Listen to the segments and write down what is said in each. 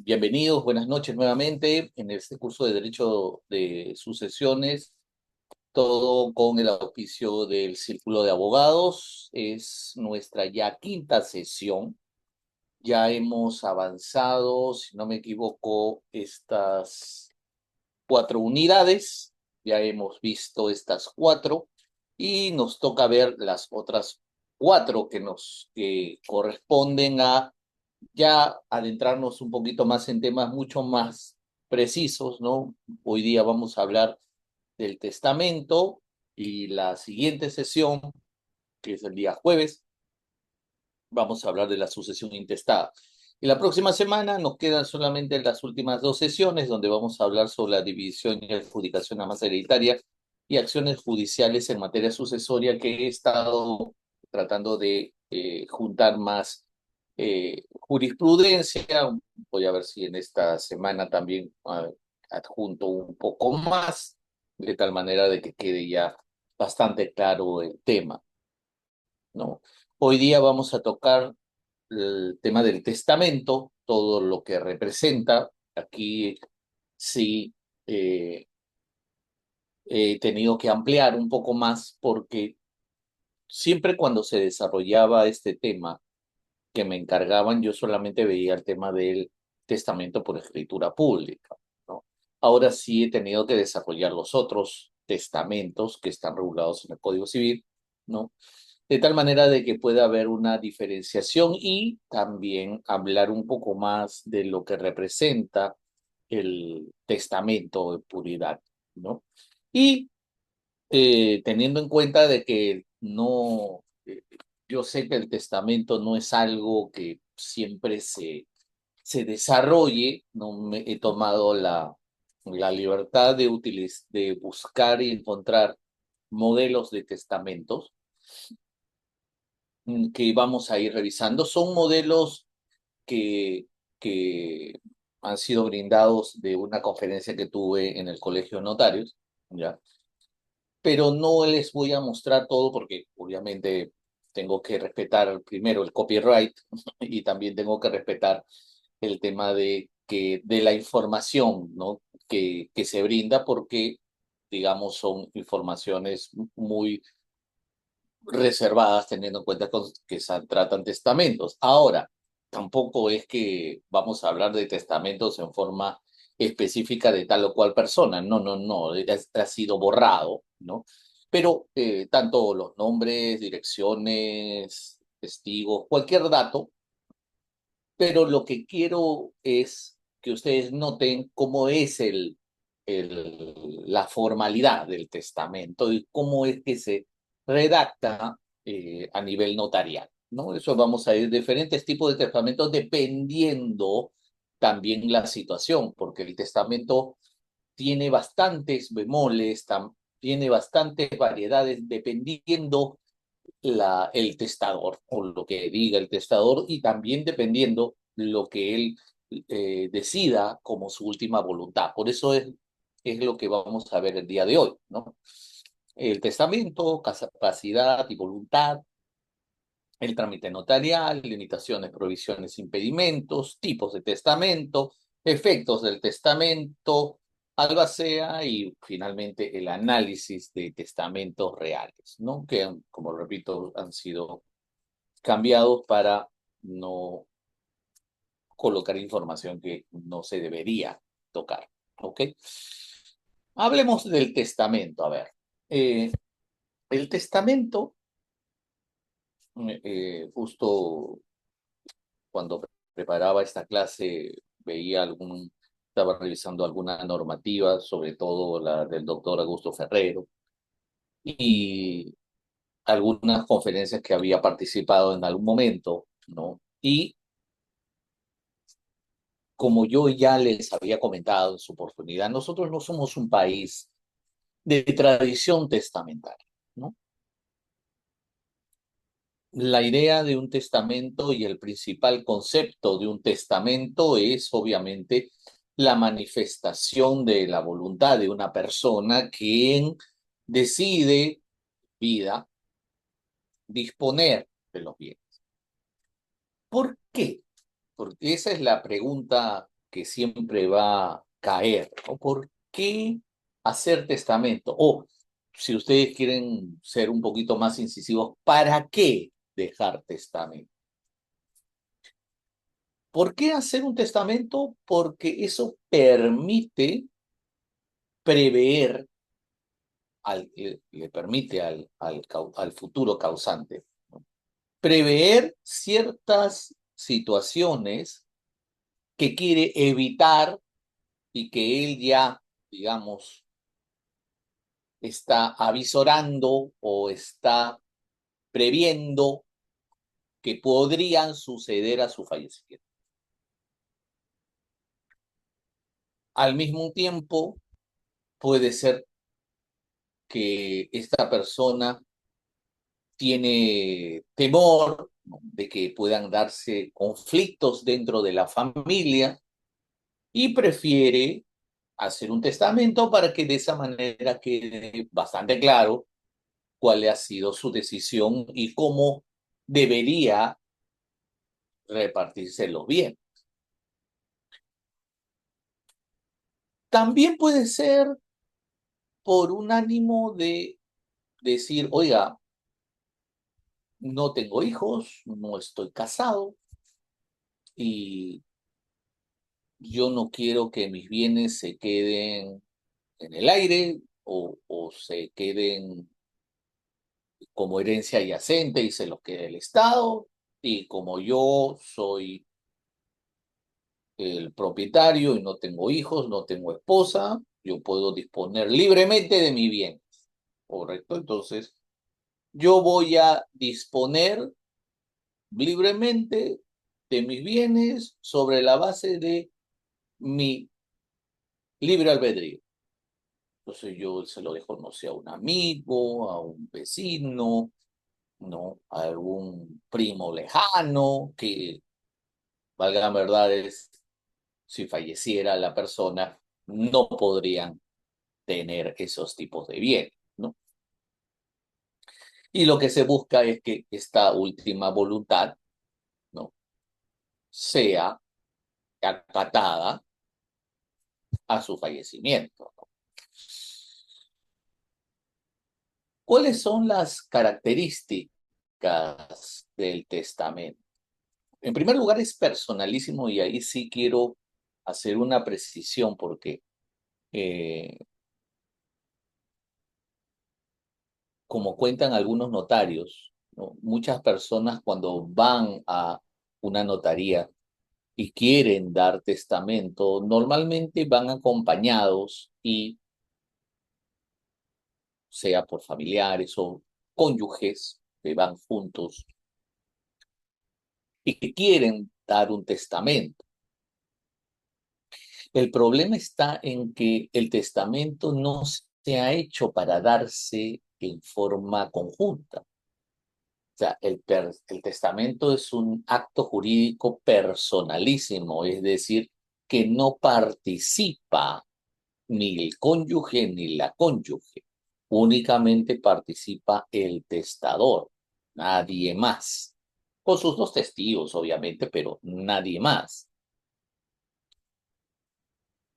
Bienvenidos, buenas noches nuevamente en este curso de Derecho de Sucesiones, todo con el auspicio del Círculo de Abogados. Es nuestra ya quinta sesión. Ya hemos avanzado, si no me equivoco, estas 4 unidades. Ya hemos visto estas 4 y nos toca ver las otras 4 que corresponden a ya adentrarnos un poquito más en temas mucho más precisos, ¿no? Hoy día vamos a hablar del testamento y la siguiente sesión, que es el día jueves, vamos a hablar de la sucesión intestada. Y la próxima semana nos quedan solamente las últimas 2 sesiones, donde vamos a hablar sobre la división y adjudicación a masa hereditaria y acciones judiciales en materia sucesoria, que he estado tratando de juntar más jurisprudencia. Voy a ver si en esta semana también adjunto un poco más, de tal manera de que quede ya bastante claro el tema, ¿no? Hoy día vamos a tocar el tema del testamento, todo lo que representa. Aquí sí eh, he tenido que ampliar un poco más porque siempre cuando se desarrollaba este tema que me encargaban, yo solamente veía el tema del testamento por escritura pública, ¿no? Ahora sí he tenido que desarrollar los otros testamentos que están regulados en el Código Civil, ¿no? De tal manera de que pueda haber una diferenciación y también hablar un poco más de lo que representa el testamento de puridad, ¿no? Y teniendo en cuenta de que no, yo sé que el testamento no es algo que siempre se desarrolle, no me he tomado la libertad de buscar y encontrar modelos de testamentos que vamos a ir revisando. Son modelos que, que han sido brindados de una conferencia que tuve en el Colegio de Notarios, ¿ya? Pero no les voy a mostrar todo porque obviamente tengo que respetar primero el copyright y también tengo que respetar el tema de la información, ¿no? que se brinda porque, digamos, son informaciones muy reservadas teniendo en cuenta que se tratan testamentos. Ahora, tampoco es que vamos a hablar de testamentos en forma específica de tal o cual persona. No, no, no, ha sido borrado, ¿no? Pero tanto los nombres, direcciones, testigos, cualquier dato, pero lo que quiero es que ustedes noten cómo es la formalidad del testamento y cómo es que se redacta a nivel notarial, ¿no? Eso vamos a ir diferentes tipos de testamentos dependiendo también la situación, porque el testamento tiene bastantes bemoles, tiene bastantes variedades dependiendo el testador o lo que diga el testador y también dependiendo lo que él decida como su última voluntad. Por eso es lo que vamos a ver el día de hoy, ¿no? El testamento, capacidad y voluntad, el trámite notarial, limitaciones, provisiones, impedimentos, tipos de testamento, efectos del testamento, albacea y finalmente el análisis de testamentos reales, ¿no? Que, como repito, han sido cambiados para no colocar información que no se debería tocar, ¿ok? Hablemos del testamento, a ver. Eh, el testamento, justo cuando preparaba esta clase, estaba revisando alguna normativa, sobre todo la del doctor Augusto Ferrero, y algunas conferencias que había participado en algún momento, ¿no? Y como yo ya les había comentado en su oportunidad, nosotros no somos un país de tradición testamentaria, ¿no? La idea de un testamento y el principal concepto de un testamento es obviamente la manifestación de la voluntad de una persona quien decide vida disponer de los bienes. ¿Por qué? Porque esa es la pregunta que siempre va a caer, ¿no? ¿Por qué hacer testamento? O, si ustedes quieren ser un poquito más incisivos, ¿para qué dejar testamento? ¿Por qué hacer un testamento? Porque eso permite prever, le permite al futuro causante, ¿no? Prever ciertas situaciones que quiere evitar y que él ya, digamos, está avisorando o está previendo que podrían suceder a su fallecimiento. Al mismo tiempo, puede ser que esta persona tiene temor, ¿no?, de que puedan darse conflictos dentro de la familia y prefiere hacer un testamento para que de esa manera quede bastante claro cuál ha sido su decisión y cómo debería repartirse los bienes. También puede ser por un ánimo de decir, oiga, no tengo hijos, no estoy casado y yo no quiero que mis bienes se queden en el aire o se queden como herencia yacente y se los quede el Estado. Y como yo soy el propietario y no tengo hijos, no tengo esposa, yo puedo disponer libremente de mi bien. ¿Correcto? Entonces, yo voy a disponer libremente de mis bienes sobre la base de mi libre albedrío. Entonces yo se lo dejo, no sé, a un amigo, a un vecino, ¿no? A algún primo lejano, que, valga la verdad, si falleciera la persona, no podrían tener esos tipos de bienes, ¿no? Y lo que se busca es que esta última voluntad, ¿no?, sea acatada a su fallecimiento, ¿no? ¿Cuáles son las características del testamento? En primer lugar, es personalísimo y ahí sí quiero hacer una precisión porque, eh, como cuentan algunos notarios, ¿no?, muchas personas cuando van a una notaría y quieren dar testamento, normalmente van acompañados y sea por familiares o cónyuges que van juntos y que quieren dar un testamento. El problema está en que el testamento no se ha hecho para darse en forma conjunta. O sea, el testamento es un acto jurídico personalísimo, es decir, que no participa ni el cónyuge ni la cónyuge. Únicamente participa el testador, nadie más. Con sus dos testigos, obviamente, pero nadie más.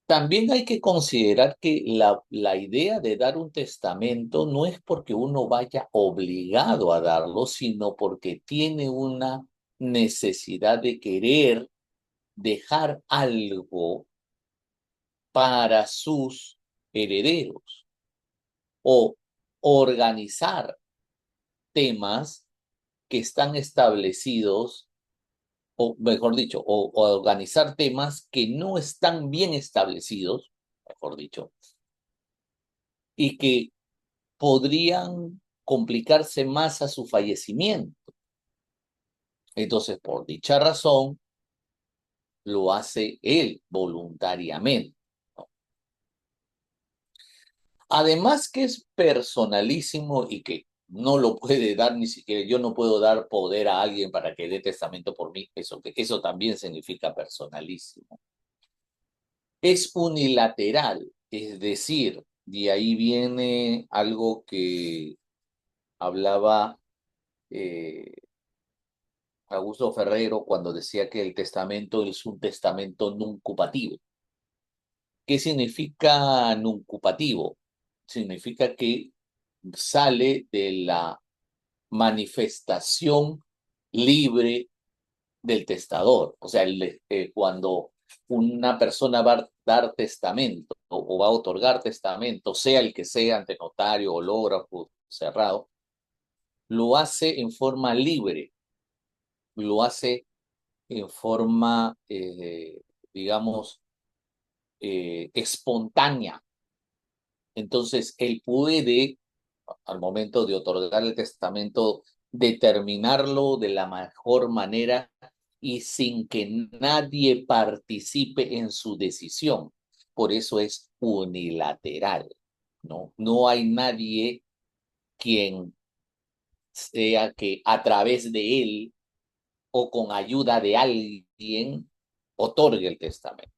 También hay que considerar que la idea de dar un testamento no es porque uno vaya obligado a darlo, sino porque tiene una necesidad de querer dejar algo para sus herederos o organizar temas que están establecidos, o mejor dicho, o organizar temas que no están bien establecidos, mejor dicho, y que podrían complicarse más a su fallecimiento. Entonces, por dicha razón, lo hace él voluntariamente, ¿no? Además que es personalísimo y que no lo puede dar ni siquiera, yo no puedo dar poder a alguien para que dé testamento por mí, eso también significa personalísimo. Es unilateral, es decir, de ahí viene algo que hablaba Augusto Ferrero cuando decía que el testamento es un testamento nuncupativo. ¿Qué significa nuncupativo? Significa que sale de la manifestación libre del testador. O sea, cuando una persona va a dar testamento o va a otorgar testamento, sea el que sea, ante notario, hológrafo, cerrado, lo hace en forma libre, lo hace en forma, digamos, espontánea. Entonces, él puede, al momento de otorgar el testamento, determinarlo de la mejor manera y sin que nadie participe en su decisión. Por eso es unilateral, ¿no? No hay nadie quien sea que a través de él o con ayuda de alguien otorgue el testamento.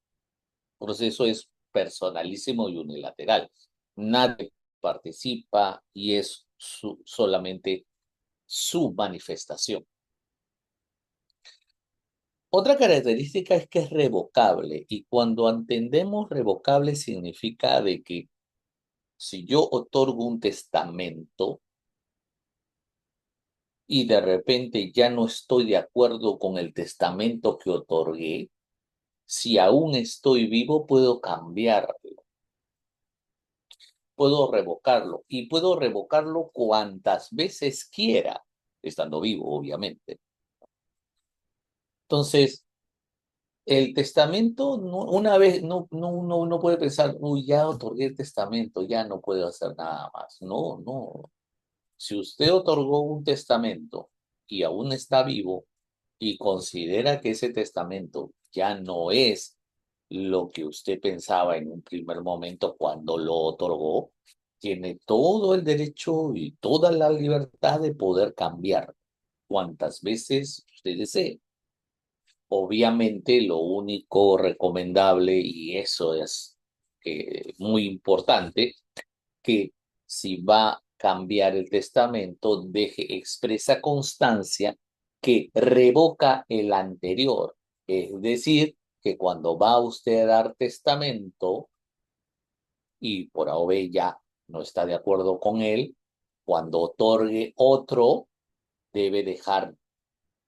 Por eso es personalísimo y unilateral. Nadie participa y es solamente su manifestación. Otra característica es que es revocable y cuando entendemos revocable significa de que si yo otorgo un testamento y de repente ya no estoy de acuerdo con el testamento que otorgué, si aún estoy vivo puedo cambiarlo, puedo revocarlo y puedo revocarlo cuantas veces quiera, estando vivo, obviamente. Entonces, el testamento, una vez, uno no puede pensar, uy, ya otorgué el testamento, ya no puedo hacer nada más. No, no. Si usted otorgó un testamento y aún está vivo y considera que ese testamento ya no es lo que usted pensaba en un primer momento cuando lo otorgó, tiene todo el derecho y toda la libertad de poder cambiar cuantas veces usted desee. Obviamente lo único recomendable, y eso es muy importante, que si va a cambiar el testamento, deje expresa constancia que revoca el anterior. Es decir, que cuando va usted a dar testamento y por A o B ya no está de acuerdo con él, cuando otorgue otro, debe dejar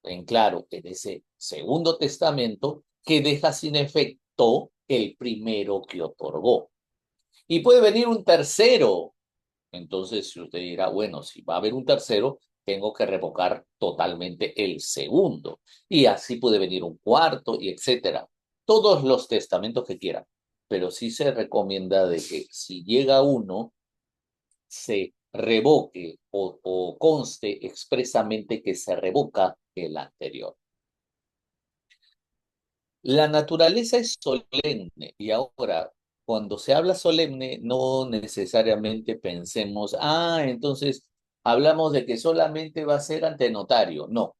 en claro en ese segundo testamento que deja sin efecto el primero que otorgó. Y puede venir un tercero. Entonces, si usted dirá, bueno, si va a haber un tercero, tengo que revocar totalmente el segundo. Y así puede venir un cuarto y etcétera. Todos los testamentos que quieran. Pero sí se recomienda de que si llega uno, se revoque o conste expresamente que se revoca el anterior. La naturaleza es solemne y ahora, cuando se habla solemne, no necesariamente pensemos, entonces hablamos de que solamente va a ser ante notario. No,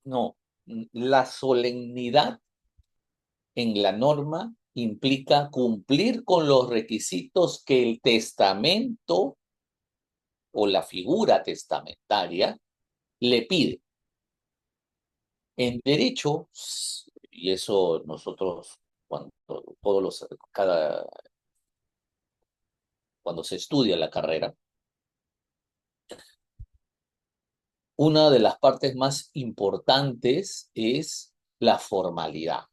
no. La solemnidad en la norma implica cumplir con los requisitos que el testamento o la figura testamentaria le pide. En derecho, y eso nosotros, cuando cuando se estudia la carrera, una de las partes más importantes es la formalidad.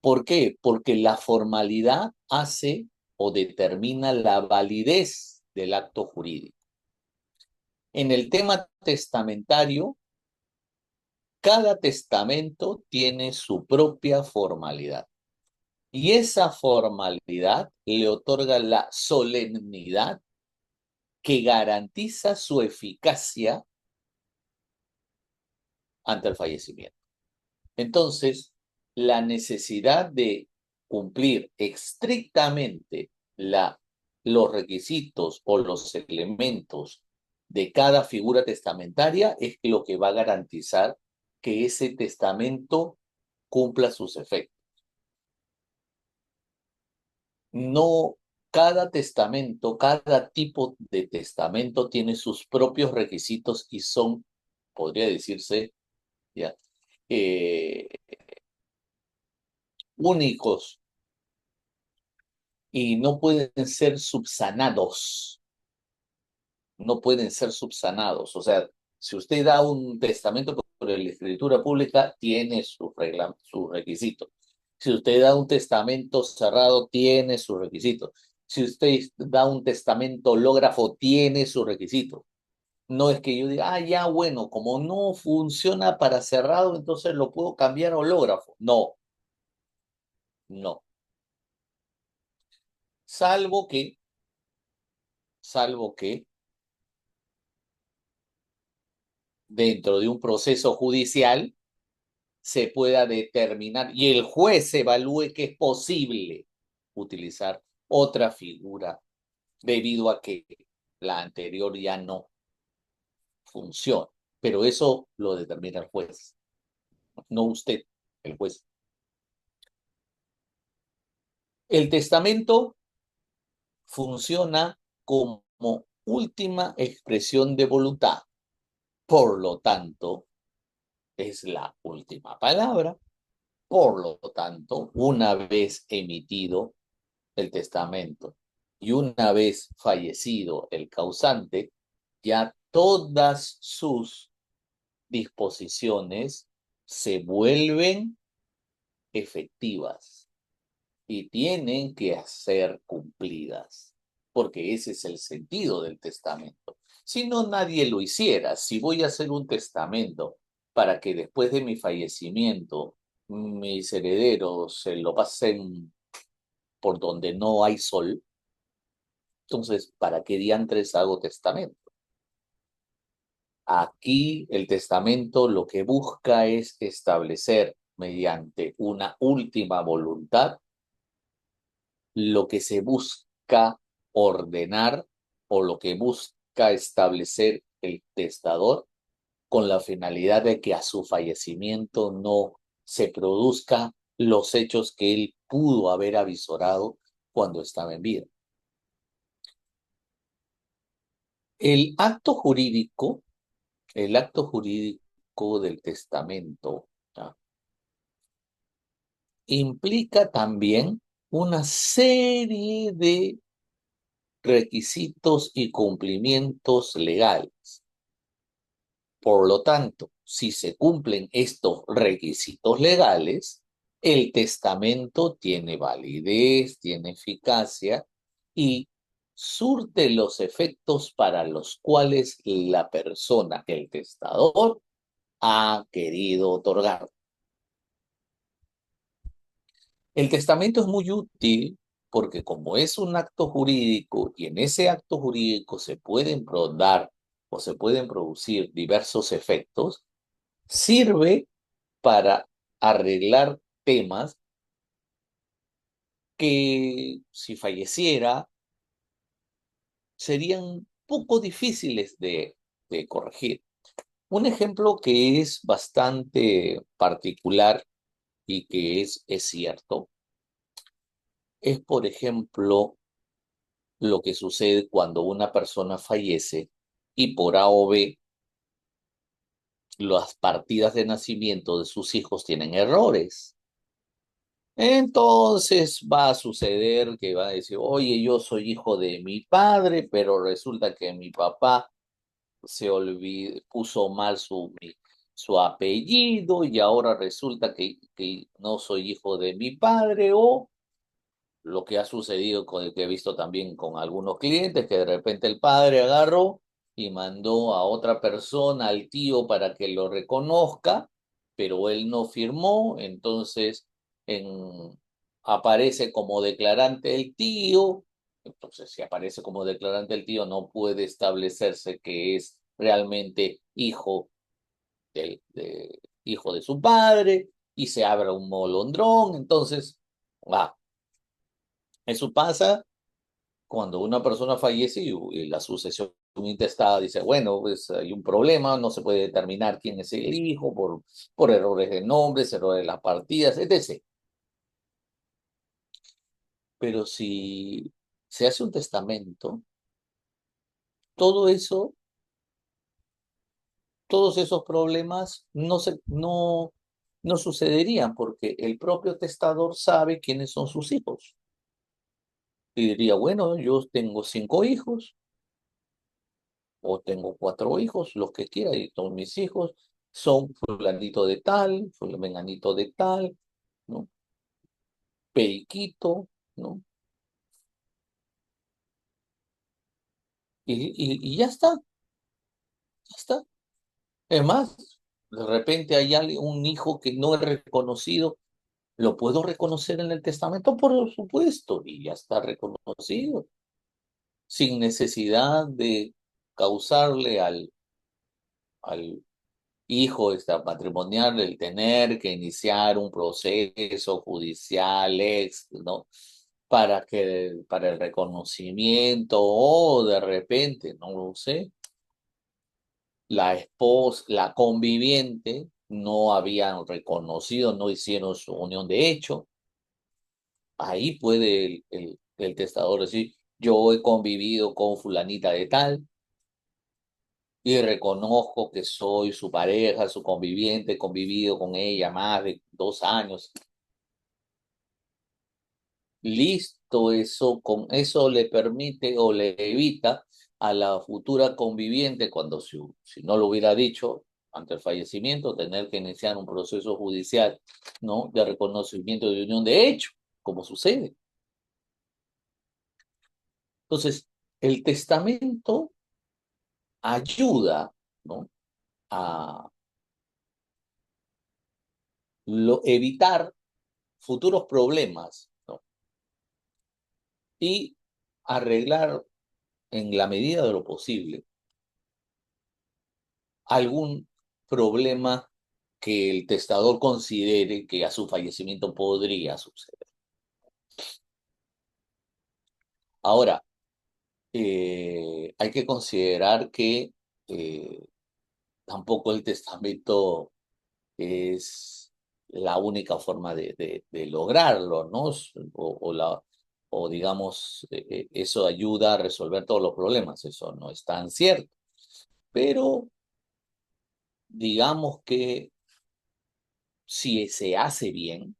¿Por qué? Porque la formalidad hace o determina la validez del acto jurídico. En el tema testamentario, cada testamento tiene su propia formalidad. Y esa formalidad le otorga la solemnidad que garantiza su eficacia ante el fallecimiento. Entonces, la necesidad de cumplir estrictamente los requisitos o los elementos de cada figura testamentaria es lo que va a garantizar que ese testamento cumpla sus efectos. No Cada testamento, cada tipo de testamento tiene sus propios requisitos y son, podría decirse, ya, eh, únicos y no pueden ser subsanados. No pueden ser subsanados. O sea, si usted da un testamento por la escritura pública, tiene su requisito. Si usted da un testamento cerrado, tiene su requisito. Si usted da un testamento hológrafo, tiene su requisito. No es que yo diga, ya, bueno, como no funciona para cerrado, entonces lo puedo cambiar a hológrafo. No, no. Salvo que, salvo que dentro de un proceso judicial se pueda determinar y el juez evalúe que es posible utilizar otra figura debido a que la anterior ya no funciona. Pero eso lo determina el juez, no usted, el juez. El testamento funciona como última expresión de voluntad. Por lo tanto, es la última palabra. Por lo tanto, una vez emitido el testamento y una vez fallecido el causante, ya todas sus disposiciones se vuelven efectivas y tienen que ser cumplidas, porque ese es el sentido del testamento. Si no, nadie lo hiciera. Si voy a hacer un testamento para que después de mi fallecimiento mis herederos se lo pasen por donde no hay sol, entonces, ¿para qué diantres hago testamento? Aquí el testamento lo que busca es establecer mediante una última voluntad lo que se busca ordenar o lo que busca establecer el testador con la finalidad de que a su fallecimiento no se produzcan los hechos que él pudo haber avisorado cuando estaba en vida. El acto jurídico, el acto jurídico del testamento, ¿ya?, implica también una serie de requisitos y cumplimientos legales. Por lo tanto, si se cumplen estos requisitos legales, el testamento tiene validez, tiene eficacia y surte los efectos para los cuales la persona, el testador, ha querido otorgar. El testamento es muy útil porque como es un acto jurídico y en ese acto jurídico se pueden dar o se pueden producir diversos efectos, sirve para arreglar temas que si falleciera serían poco difíciles de corregir. Un ejemplo que es bastante particular y que es cierto es, por ejemplo, lo que sucede cuando una persona fallece y por A o B las partidas de nacimiento de sus hijos tienen errores. Entonces va a suceder que va a decir, oye, yo soy hijo de mi padre, pero resulta que mi papá puso mal su apellido y ahora resulta que no soy hijo de mi padre, o lo que ha sucedido con el que he visto también con algunos clientes, que de repente el padre agarró y mandó a otra persona, al tío, para que lo reconozca, pero él no firmó, entonces aparece como declarante el tío. Entonces, si aparece como declarante el tío, no puede establecerse que es realmente hijo de su padre, y se abre un molondrón. Entonces, eso pasa cuando una persona fallece y la sucesión intestada dice, bueno, pues hay un problema, no se puede determinar quién es el hijo por errores de nombres, errores de las partidas, etc. Pero si se hace un testamento, todo eso, todos esos problemas no sucederían porque el propio testador sabe quiénes son sus hijos. Y diría, bueno, yo tengo 5 hijos o tengo 4 hijos, los que quiera, y todos mis hijos son fulanito de tal, menganito de tal, ¿no? Periquito, ¿no? Y ya está, ya está. Es más, de repente hay un hijo que no es reconocido, lo puedo reconocer en el testamento, por supuesto, y ya está reconocido, sin necesidad de causarle al hijo extramatrimonial el tener que iniciar un proceso judicial, ¿no? Para el reconocimiento o de repente, no lo sé, la esposa, la conviviente no habían reconocido, no hicieron su unión de hecho. Ahí puede el testador decir, yo he convivido con fulanita de tal y reconozco que soy su pareja, su conviviente, he convivido con ella más de 2 años. Listo, eso, con eso le permite o le evita a la futura conviviente, cuando si no lo hubiera dicho ante el fallecimiento, tener que iniciar un proceso judicial, ¿no? De reconocimiento de unión de hecho, como sucede. Entonces, el testamento ayuda, ¿no? A evitar futuros problemas, ¿no? Y arreglar en la medida de lo posible algún problema que el testador considere que a su fallecimiento podría suceder. Ahora, hay que considerar que tampoco el testamento es la única forma de lograrlo, ¿no? O digamos, eso ayuda a resolver todos los problemas, eso no es tan cierto. Pero digamos que si se hace bien,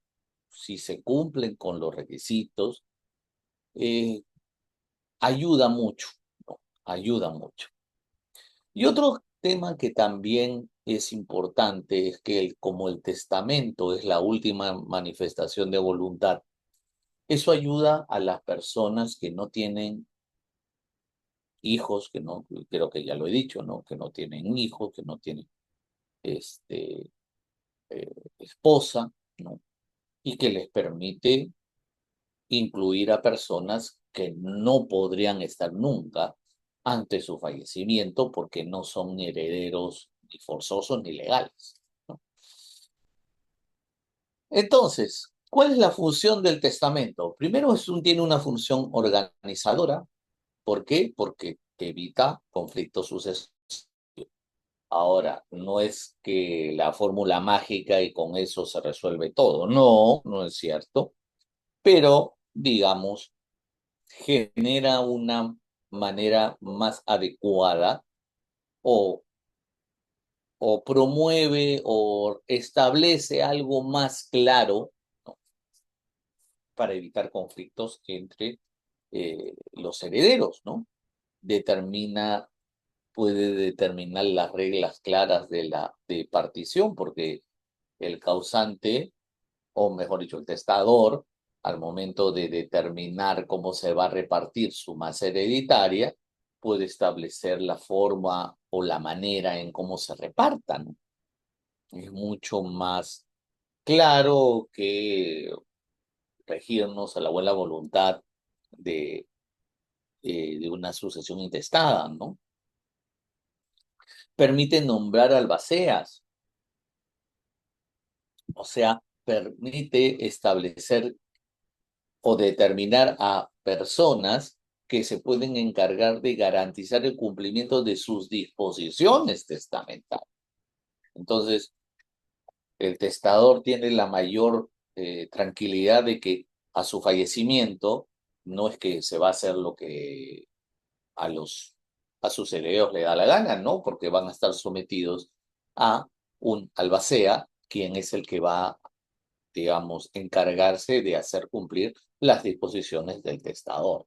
si se cumplen con los requisitos, eh, ayuda mucho, ¿no? Ayuda mucho. Y otro tema que también es importante es que como el testamento es la última manifestación de voluntad, eso ayuda a las personas que no tienen hijos, que no, creo que ya lo he dicho, ¿no? Que no tienen hijos, que no tienen este, esposa, ¿no? Y que les permite incluir a personas que no podrían estar nunca ante su fallecimiento porque no son ni herederos ni forzosos ni legales, ¿no? Entonces, ¿cuál es la función del testamento? Primero, tiene una función organizadora. ¿Por qué? Porque evita conflictos sucesorios. Ahora, no es que la fórmula mágica y con eso se resuelve todo. No, no es cierto. Pero, digamos, genera una manera más adecuada o, o promueve o establece algo más claro, ¿no? Para evitar conflictos entre los herederos, ¿no? Determina, puede determinar las reglas claras de partición, porque el causante, o mejor dicho, el testador, al momento de determinar cómo se va a repartir su masa hereditaria, puede establecer la forma o la manera en cómo se repartan. Es mucho más claro que regirnos a la buena voluntad de, de una sucesión intestada, ¿no? Permite nombrar albaceas, o sea, permite establecer o determinar a personas que se pueden encargar de garantizar el cumplimiento de sus disposiciones testamentarias. Entonces, el testador tiene la mayor tranquilidad de que a su fallecimiento no es que se va a hacer lo que a a sus herederos le da la gana, ¿no? Porque van a estar sometidos a un albacea, quien es el que va, digamos, encargarse de hacer cumplir las disposiciones del testador.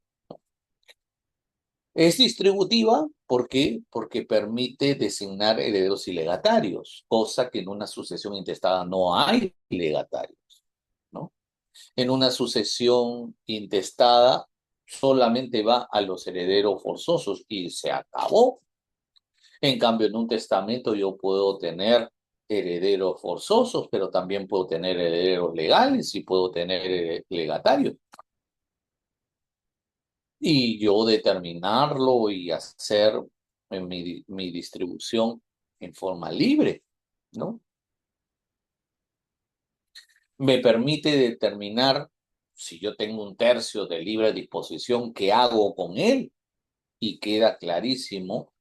Es distributiva, ¿por qué? Porque permite designar herederos y legatarios, cosa que en una sucesión intestada no hay legatarios, ¿no? En una sucesión intestada solamente va a los herederos forzosos y se acabó. En cambio, en un testamento yo puedo tener herederos forzosos, pero también puedo tener herederos legales y puedo tener legatarios. Y yo determinarlo y hacer mi distribución en forma libre, ¿no? Me permite determinar si yo tengo un tercio de libre disposición, qué hago con él y queda clarísimo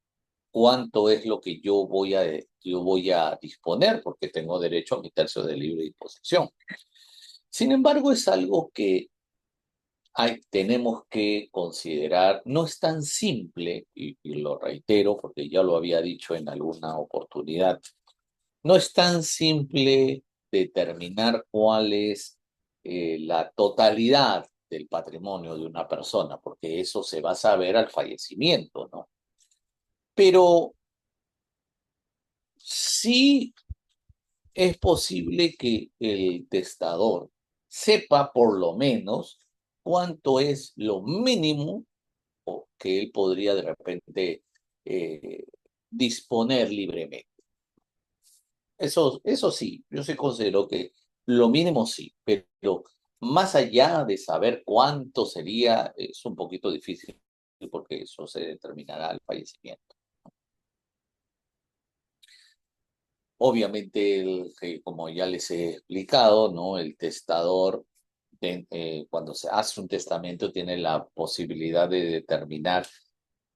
cuánto es lo que yo voy a disponer porque tengo derecho a mi tercio de libre disposición. Sin embargo, es algo que tenemos que considerar, no es tan simple, y lo reitero porque ya lo había dicho en alguna oportunidad, no es tan simple determinar cuál es la totalidad del patrimonio de una persona, porque eso se va a saber al fallecimiento, ¿no? Pero sí es posible que el testador sepa por lo menos cuánto es lo mínimo o que él podría de repente eh, disponer libremente. Eso sí, yo sí considero que lo mínimo sí, pero más allá de saber cuánto sería, es un poquito difícil porque eso se determinará al fallecimiento. Obviamente, como ya les he explicado, ¿no? El testador, cuando se hace un testamento, tiene la posibilidad de determinar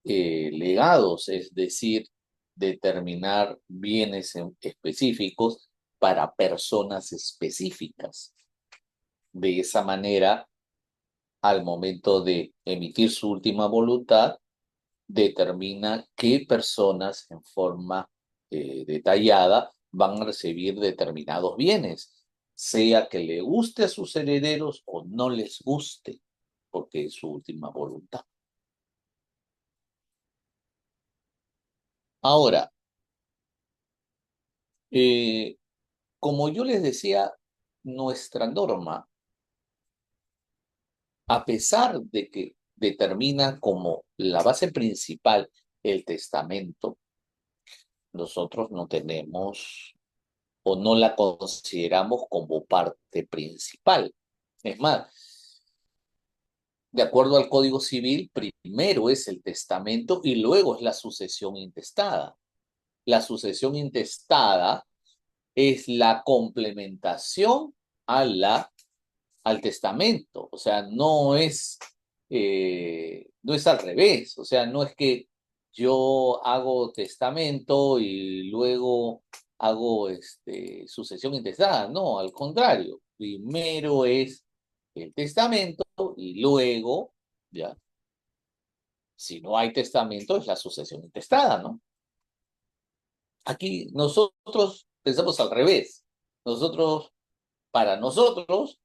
legados, es decir, determinar bienes específicos para personas específicas. De esa manera, al momento de emitir su última voluntad, determina qué personas en forma detallada van a recibir determinados bienes, sea que le guste a sus herederos o no les guste, porque es su última voluntad. Ahora, eh, como yo les decía, nuestra norma, a pesar de que determina como la base principal el testamento, nosotros no tenemos o no la consideramos como parte principal. Es más, de acuerdo al Código Civil, primero es el testamento y luego es la sucesión intestada. La sucesión intestada es la complementación a al testamento, o sea, no es al revés, o sea, no es que yo hago testamento y luego hago sucesión intestada, no, al contrario, primero es el testamento y luego, ya, si no hay testamento, es la sucesión intestada, ¿no? Aquí nosotros pensamos al revés. Para nosotros,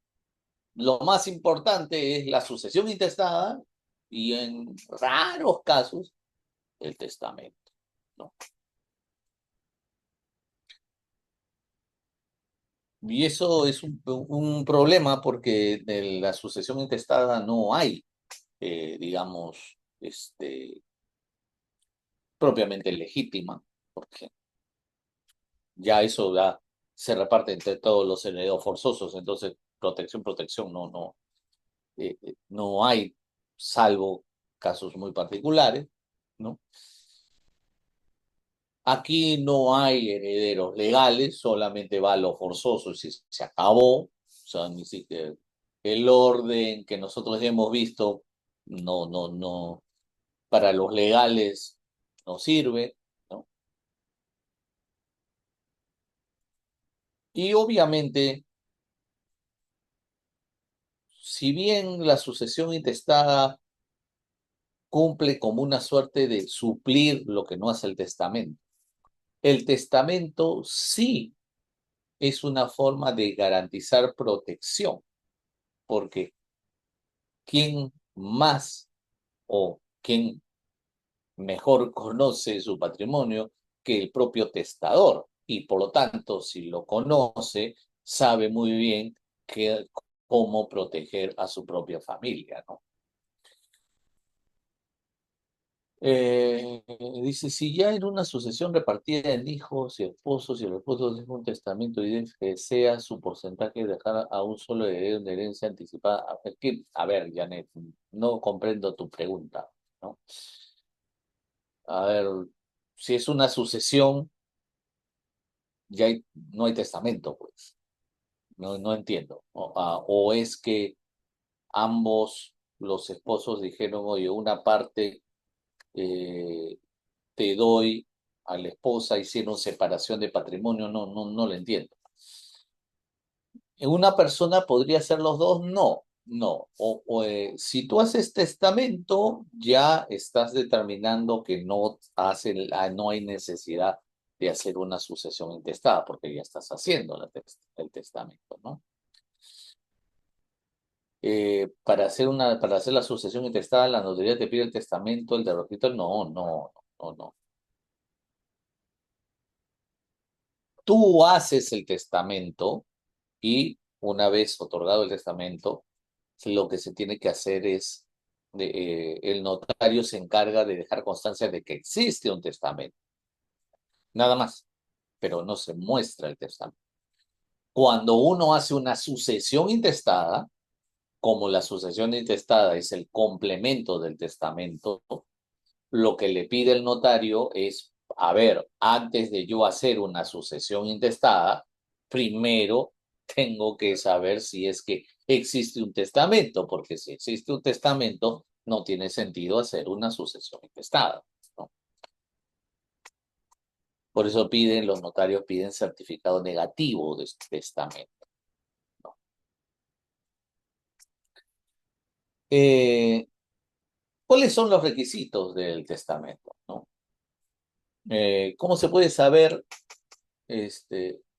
lo más importante es la sucesión intestada y en raros casos el testamento, ¿no? Y eso es un problema porque en la sucesión intestada no hay, digamos, propiamente legítima, porque ya eso ya se reparte entre todos los herederos forzosos, entonces protección, no hay, salvo casos muy particulares, ¿no? Aquí no hay herederos legales, solamente va a lo forzoso y se acabó. O sea, ni siquiera el orden que nosotros hemos visto no, para los legales no sirve, ¿no? Y obviamente, si bien la sucesión intestada cumple como una suerte de suplir lo que no hace el testamento sí es una forma de garantizar protección, porque ¿quién más o quién mejor conoce su patrimonio que el propio testador? Y por lo tanto, si lo conoce, sabe muy bien cómo proteger a su propia familia, ¿no? Eh, Dice, si ya en una sucesión repartida en hijos y esposos, y el esposo deja un testamento y que sea su porcentaje dejar a un solo heredero una herencia anticipada. A ver, Janet, no comprendo tu pregunta, ¿no? A ver, si es una sucesión, no hay testamento, pues. No, no entiendo. O es que ambos, los esposos, dijeron, oye, una parte eh, te doy a la esposa, hicieron separación de patrimonio, no lo entiendo. ¿En una persona podría ser los dos? No, no. Si tú haces testamento, ya estás determinando que no hay necesidad de hacer una sucesión intestada, porque ya estás haciendo el testamento, ¿no? Para hacer la sucesión intestada, la notaría te pide el testamento, el de registro, no. Tú haces el testamento y una vez otorgado el testamento, lo que se tiene que hacer es, el notario se encarga de dejar constancia de que existe un testamento, nada más, pero no se muestra el testamento. Cuando uno hace una sucesión intestada, como la sucesión intestada es el complemento del testamento, lo que le pide el notario es, a ver, antes de yo hacer una sucesión intestada, primero tengo que saber si es que existe un testamento, porque si existe un testamento, no tiene sentido hacer una sucesión intestada, ¿no? Por eso los notarios piden certificado negativo de este testamento, ¿no? Eh, ¿Cuáles son los requisitos del testamento, ¿no? ¿Cómo se puede saber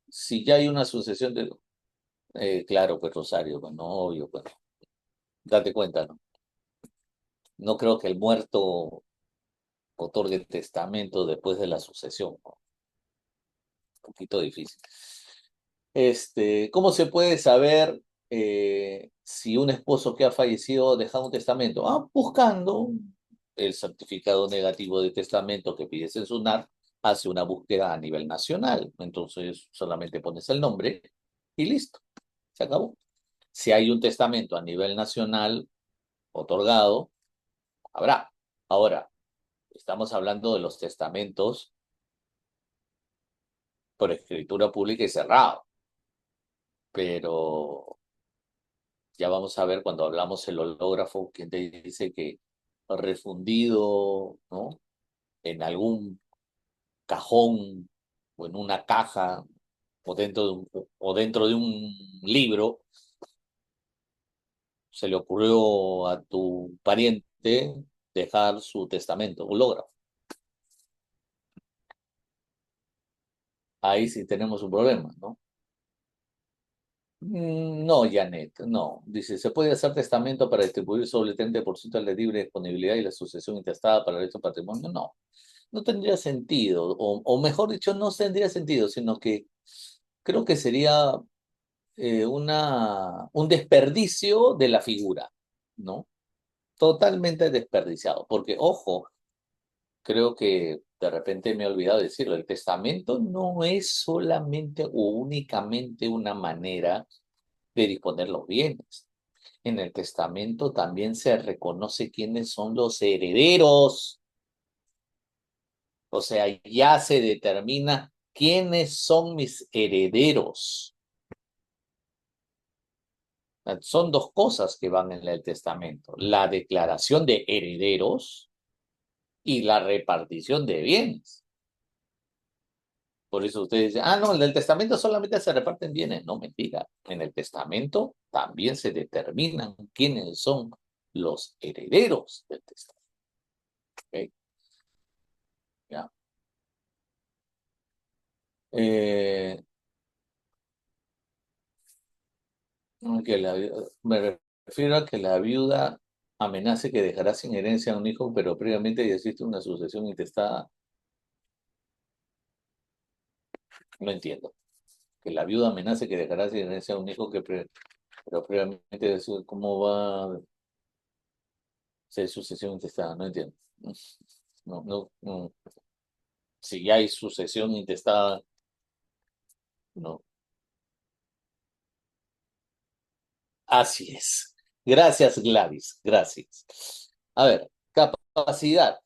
si ya hay una sucesión de... claro, pues Rosario, pues no, obvio, pues date cuenta, ¿no? No creo que el muerto otorgue testamento después de la sucesión, ¿no? Un poquito difícil. ¿Cómo se puede saber si un esposo que ha fallecido deja un testamento? Buscando el certificado negativo de testamento que pides en SUNAT, hace una búsqueda a nivel nacional. Entonces solamente pones el nombre y listo, se acabó. Si hay un testamento a nivel nacional otorgado, habrá. Ahora, estamos hablando de los testamentos por escritura pública y cerrado, pero ya vamos a ver cuando hablamos el hológrafo, quien te dice que refundido, ¿no? En algún cajón o en una caja o dentro de un libro, se le ocurrió a tu pariente dejar su testamento, hológrafo. Ahí sí tenemos un problema, ¿no? No, Janet, no. Dice, se puede hacer testamento para distribuir sobre el 30% de la libre disponibilidad y la sucesión intestada para este patrimonio. No, no tendría sentido, o mejor dicho, no tendría sentido, sino que creo que sería un desperdicio de la figura, ¿no? Totalmente desperdiciado, porque, ojo, creo que de repente me he olvidado de decirlo, el testamento no es solamente o únicamente una manera de disponer los bienes. En el testamento también se reconoce quiénes son los herederos. O sea, ya se determina quiénes son mis herederos. Son dos cosas que van en el testamento: la declaración de herederos y la repartición de bienes. Por eso ustedes dicen, ah, no, en el testamento solamente se reparten bienes. No, mentira. En el testamento también se determinan quiénes son los herederos del testamento. ¿Ok? ¿Ya? Eh, me refiero a que la viuda amenace que dejará sin herencia a un hijo, pero previamente ya existe una sucesión intestada. No entiendo. Que la viuda amenace que dejará sin herencia a un hijo pero previamente cómo va a ser sucesión intestada. No entiendo. No, no, no. Si ya hay sucesión intestada, no. Así es. Gracias, Gladys. Gracias. A ver, capacidad.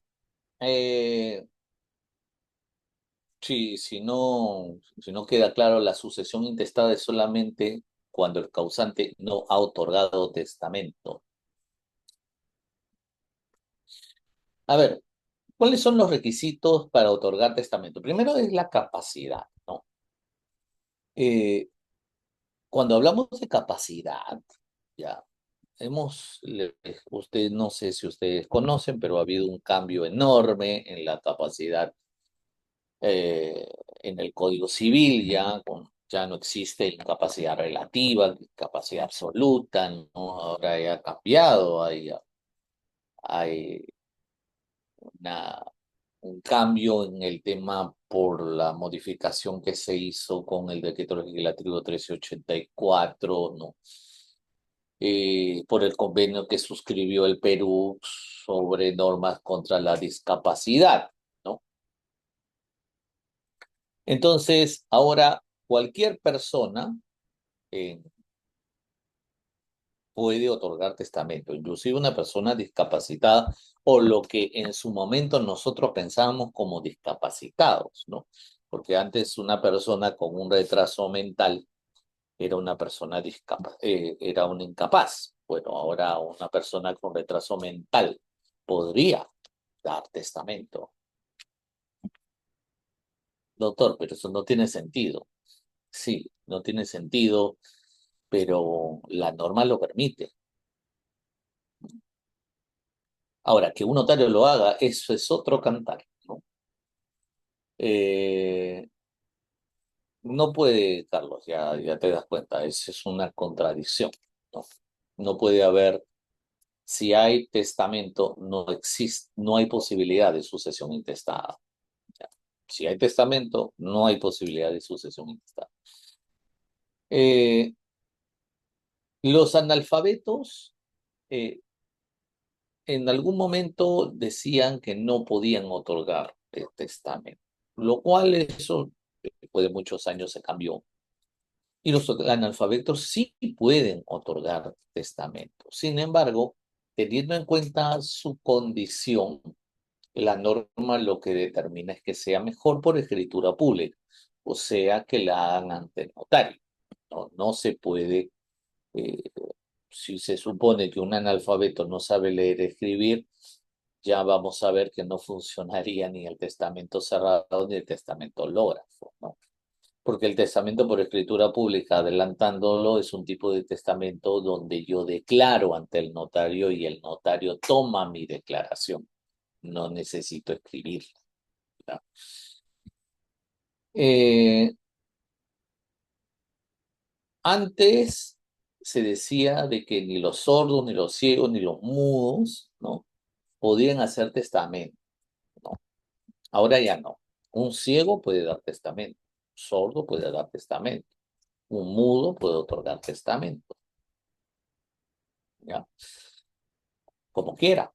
Eh, sí, si no queda claro, la sucesión intestada es solamente cuando el causante no ha otorgado testamento. A ver, ¿cuáles son los requisitos para otorgar testamento? Primero es la capacidad, ¿no? Eh, Cuando hablamos de capacidad, ya, usted no sé si ustedes conocen, pero ha habido un cambio enorme en la capacidad eh, en el Código Civil, ya no existe incapacidad relativa, incapacidad absoluta, ¿no? Ahora ya ha cambiado, hay un cambio en el tema por la modificación que se hizo con el decreto legislativo 1384, ¿no? Por el convenio que suscribió el Perú sobre normas contra la discapacidad, ¿no? Entonces, ahora cualquier persona eh, puede otorgar testamento, inclusive una persona discapacitada o lo que en su momento nosotros pensábamos como discapacitados, ¿no? Porque antes una persona con un retraso mental era una persona era un incapaz. Bueno, ahora una persona con retraso mental podría dar testamento. Doctor, pero eso no tiene sentido. Sí, no tiene sentido, pero la norma lo permite. Ahora, que un notario lo haga, eso es otro cantar, ¿no? Eh, no puede, Carlos, ya te das cuenta, eso es una contradicción, ¿no? No puede haber, si hay testamento, no hay posibilidad de sucesión intestada. ¿Ya? Si hay testamento, no hay posibilidad de sucesión intestada. Eh, los analfabetos eh, en algún momento decían que no podían otorgar el testamento, lo cual eso después de muchos años se cambió. Y los analfabetos sí pueden otorgar testamento. Sin embargo, teniendo en cuenta su condición, la norma lo que determina es que sea mejor por escritura pública, o sea, que la hagan ante el notario. No, no se puede, eh, si se supone que un analfabeto no sabe leer y escribir, ya vamos a ver que no funcionaría ni el testamento cerrado ni el testamento hológrafo, ¿no? Porque el testamento por escritura pública, adelantándolo, es un tipo de testamento donde yo declaro ante el notario y el notario toma mi declaración. No necesito escribirla, ¿verdad? Eh, Antes se decía de que ni los sordos, ni los ciegos, ni los mudos, ¿no? Podían hacer testamento, ¿no? Ahora ya no. Un ciego puede dar testamento, un sordo puede dar testamento, un mudo puede otorgar testamento, ¿ya? Como quiera,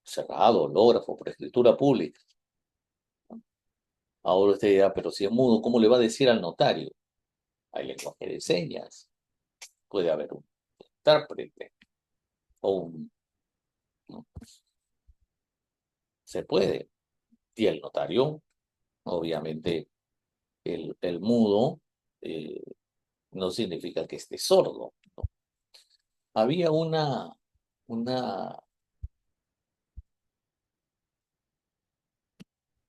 cerrado, hológrafo, por escritura pública. Ahora usted dirá, pero si es mudo, ¿cómo le va a decir al notario? Hay lenguaje de señas, puede haber un intérprete o ¿no? Se puede. Y el notario, obviamente, el mudo eh, no significa que esté sordo, ¿no? Había una,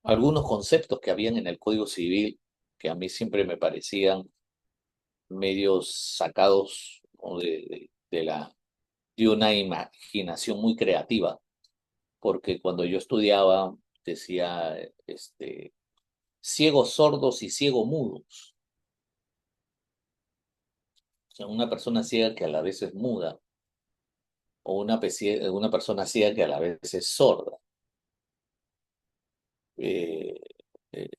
algunos conceptos que habían en el Código Civil que a mí siempre me parecían medios sacados, ¿no?, de una imaginación muy creativa, porque cuando yo estudiaba decía, ciegos sordos y ciegos mudos. O sea, una persona ciega que a la vez es muda, o una persona ciega que a la vez es sorda. Eh, eh,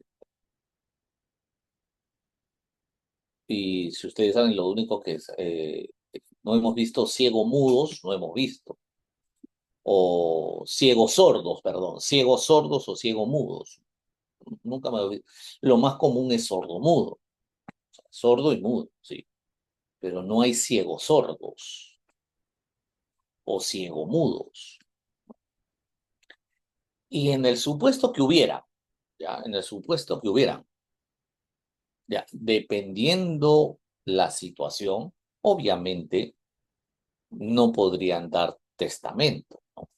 y si ustedes saben, lo único que es, no hemos visto ciego mudos, no hemos visto. O ciegos sordos, perdón, ciegos sordos o ciegos mudos. Nunca me he. Lo más común es sordo mudo, sordo y mudo, sí, pero no hay ciegos sordos o ciego mudos. Y en el supuesto que hubiera, ya, en el supuesto que hubiera, ya, dependiendo la situación, obviamente no podrían dar testamento, no,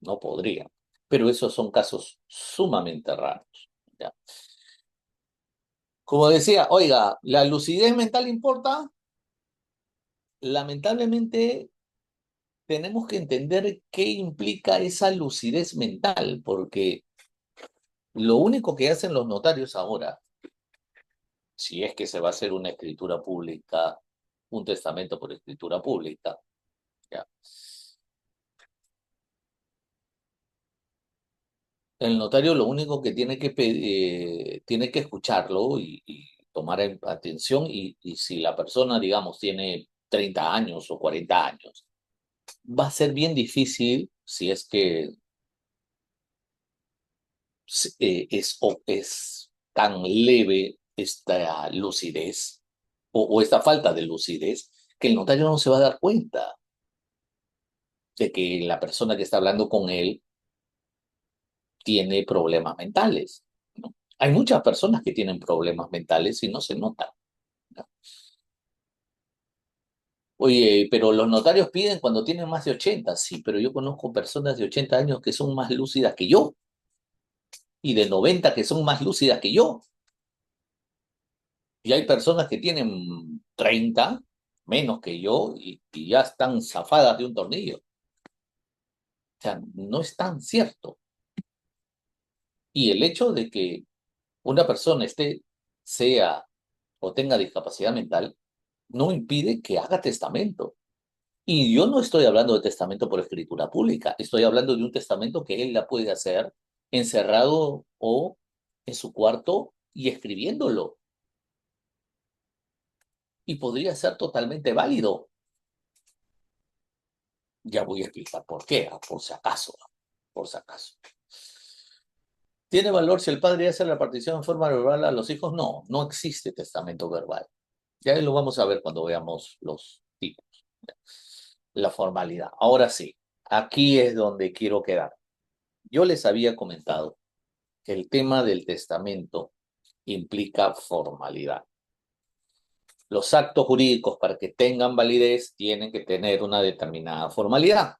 no podrían, pero esos son casos sumamente raros, ya. Como decía, oiga, ¿la lucidez mental importa? Lamentablemente tenemos que entender qué implica esa lucidez mental, porque lo único que hacen los notarios ahora, si es que se va a hacer una escritura pública, un testamento por escritura pública, ya, el notario lo único que tiene que escucharlo y tomar atención, y si la persona, digamos, tiene 30 años o 40 años, va a ser bien difícil si es que es tan leve esta lucidez o esta falta de lucidez, que el notario no se va a dar cuenta de que la persona que está hablando con él tiene problemas mentales, ¿no? Hay muchas personas que tienen problemas mentales y no se notan, ¿no? Oye, pero los notarios piden cuando tienen más de 80, sí, pero yo conozco personas de 80 años que son más lúcidas que yo y de 90 que son más lúcidas que yo. Y hay personas que tienen 30 menos que yo y ya están zafadas de un tornillo. O sea, no es tan cierto. Y el hecho de que una persona sea o tenga discapacidad mental, no impide que haga testamento. Y yo no estoy hablando de testamento por escritura pública, estoy hablando de un testamento que él la puede hacer encerrado o en su cuarto y escribiéndolo. Y podría ser totalmente válido. Ya voy a explicar por qué, por si acaso, por si acaso. ¿Tiene valor si el padre hace la partición en forma verbal a los hijos? No, no existe testamento verbal. Ya lo vamos a ver cuando veamos los tipos. La formalidad. Ahora sí, aquí es donde quiero quedar. Yo les había comentado que el tema del testamento implica formalidad. Los actos jurídicos, para que tengan validez, tienen que tener una determinada formalidad.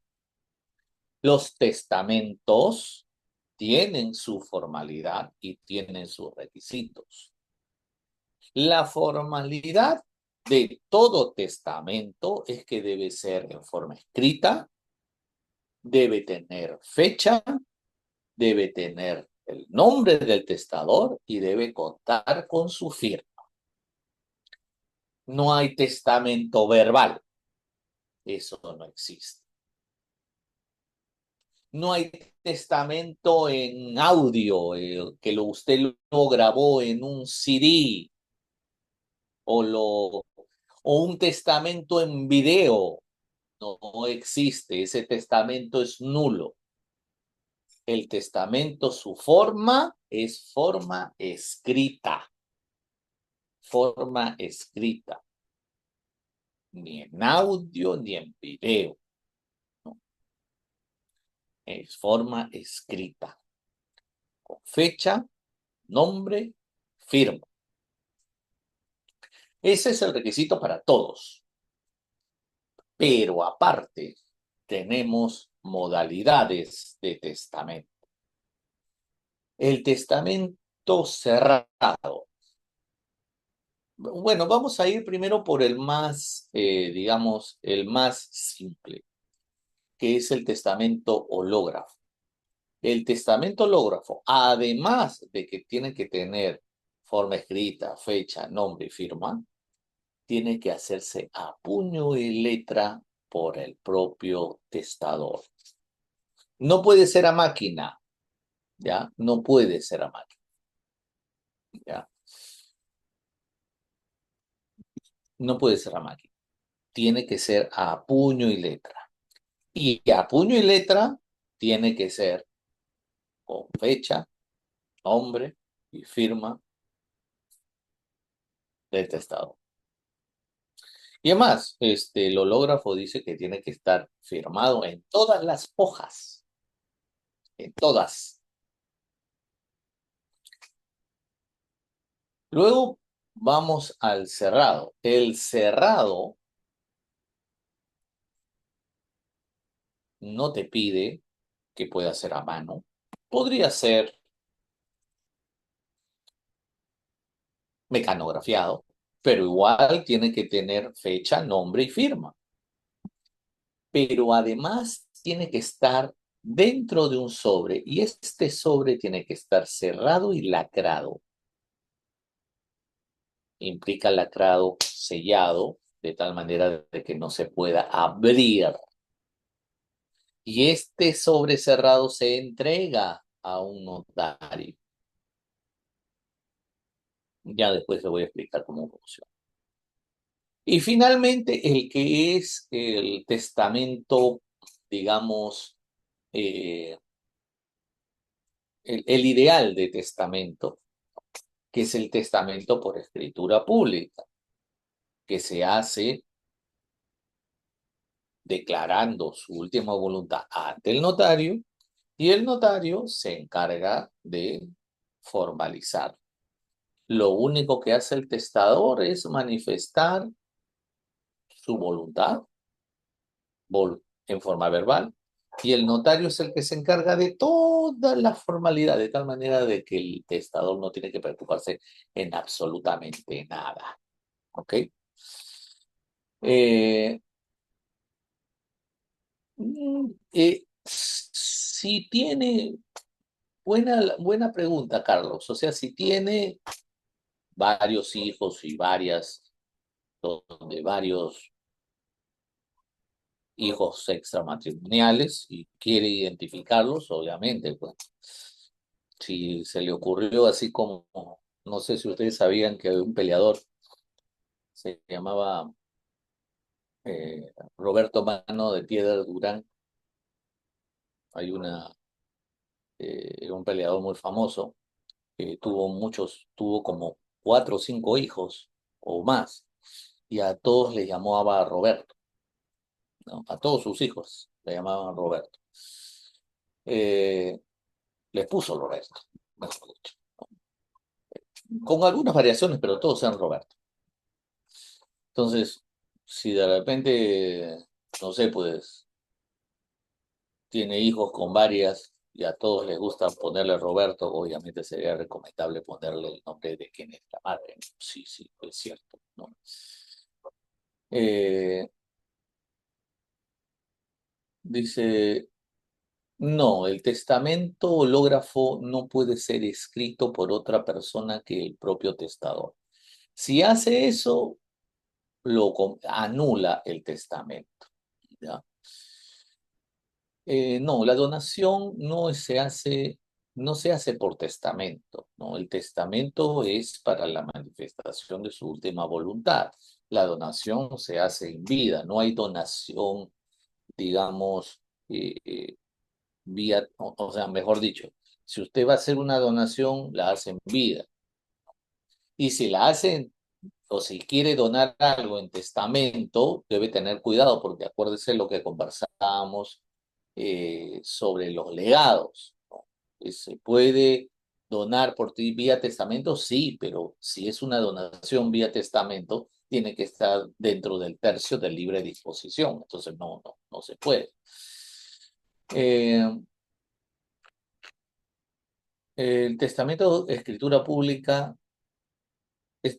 Los testamentos tienen su formalidad y tienen sus requisitos. La formalidad de todo testamento es que debe ser en forma escrita, debe tener fecha, debe tener el nombre del testador y debe contar con su firma. No hay testamento verbal, eso no existe. No hay testamento en audio, que usted lo grabó en un CD o un testamento en video. No, no existe, ese testamento es nulo. El testamento, su forma es forma escrita, forma escrita, ni en audio ni en video, ¿no? Es forma escrita, con fecha, nombre, firma. Ese es el requisito para todos. Pero aparte, tenemos modalidades de testamento. El testamento cerrado. Bueno, vamos a ir primero por el más, digamos, el más simple, que es el testamento hológrafo. El testamento hológrafo, además de que tiene que tener forma escrita, fecha, nombre y firma, tiene que hacerse a puño y letra por el propio testador. No puede ser a máquina, ¿ya? No puede ser a máquina, ¿ya? No puede ser a máquina. Tiene que ser a puño y letra. Y a puño y letra tiene que ser con fecha, nombre y firma del testador. Y además, el hológrafo dice que tiene que estar firmado en todas las hojas, en todas. Luego vamos al cerrado. El cerrado no te pide que pueda ser a mano. Podría ser mecanografiado, pero igual tiene que tener fecha, nombre y firma. Pero además tiene que estar dentro de un sobre y este sobre tiene que estar cerrado y lacrado. Implica lacrado sellado de tal manera de que no se pueda abrir. Y este sobre cerrado se entrega a un notario. Ya después le voy a explicar cómo funciona. Y finalmente, el que es el testamento, digamos, eh, el ideal de testamento, que es el testamento por escritura pública, que se hace declarando su última voluntad ante el notario y el notario se encarga de formalizar. Lo único que hace el testador es manifestar su voluntad en forma verbal y el notario es el que se encarga de toda la formalidad, de tal manera de que el testador no tiene que preocuparse en absolutamente nada. ¿Ok? Eh, si tiene, buena pregunta, Carlos. O sea, si tiene varios hijos y donde varios hijos extramatrimoniales y quiere identificarlos, obviamente, pues, si se le ocurrió así como, no sé si ustedes sabían que un peleador se llamaba Roberto Mano de Piedra Durán, hay un peleador muy famoso que tuvo como 4 o 5 hijos o más, y a todos les llamaba Roberto, ¿no? A todos sus hijos le llamaban Roberto. Eh, Les puso Roberto, mejor dicho, con algunas variaciones, pero todos eran Roberto. Entonces, si de repente, no sé, pues tiene hijos con varias y a todos les gusta ponerle Roberto, obviamente sería recomendable ponerle el nombre de quien es la madre, ¿no? Sí, sí, es cierto, ¿no? Eh, Dice, no, el testamento hológrafo no puede ser escrito por otra persona que el propio testador. Si hace eso, anula el testamento, ¿ya? No, la donación no se hace por testamento, ¿no? El testamento es para la manifestación de su última voluntad. La donación se hace en vida, no hay donación, digamos, o sea, mejor dicho, si usted va a hacer una donación, la hace en vida. Y si la hacen o si quiere donar algo en testamento, debe tener cuidado porque acuérdese lo que conversábamos sobre los legados, ¿no? Se puede donar por ti vía testamento, sí, pero si es una donación vía testamento, tiene que estar dentro del tercio de libre disposición, entonces no se puede. Eh, el testamento de escritura pública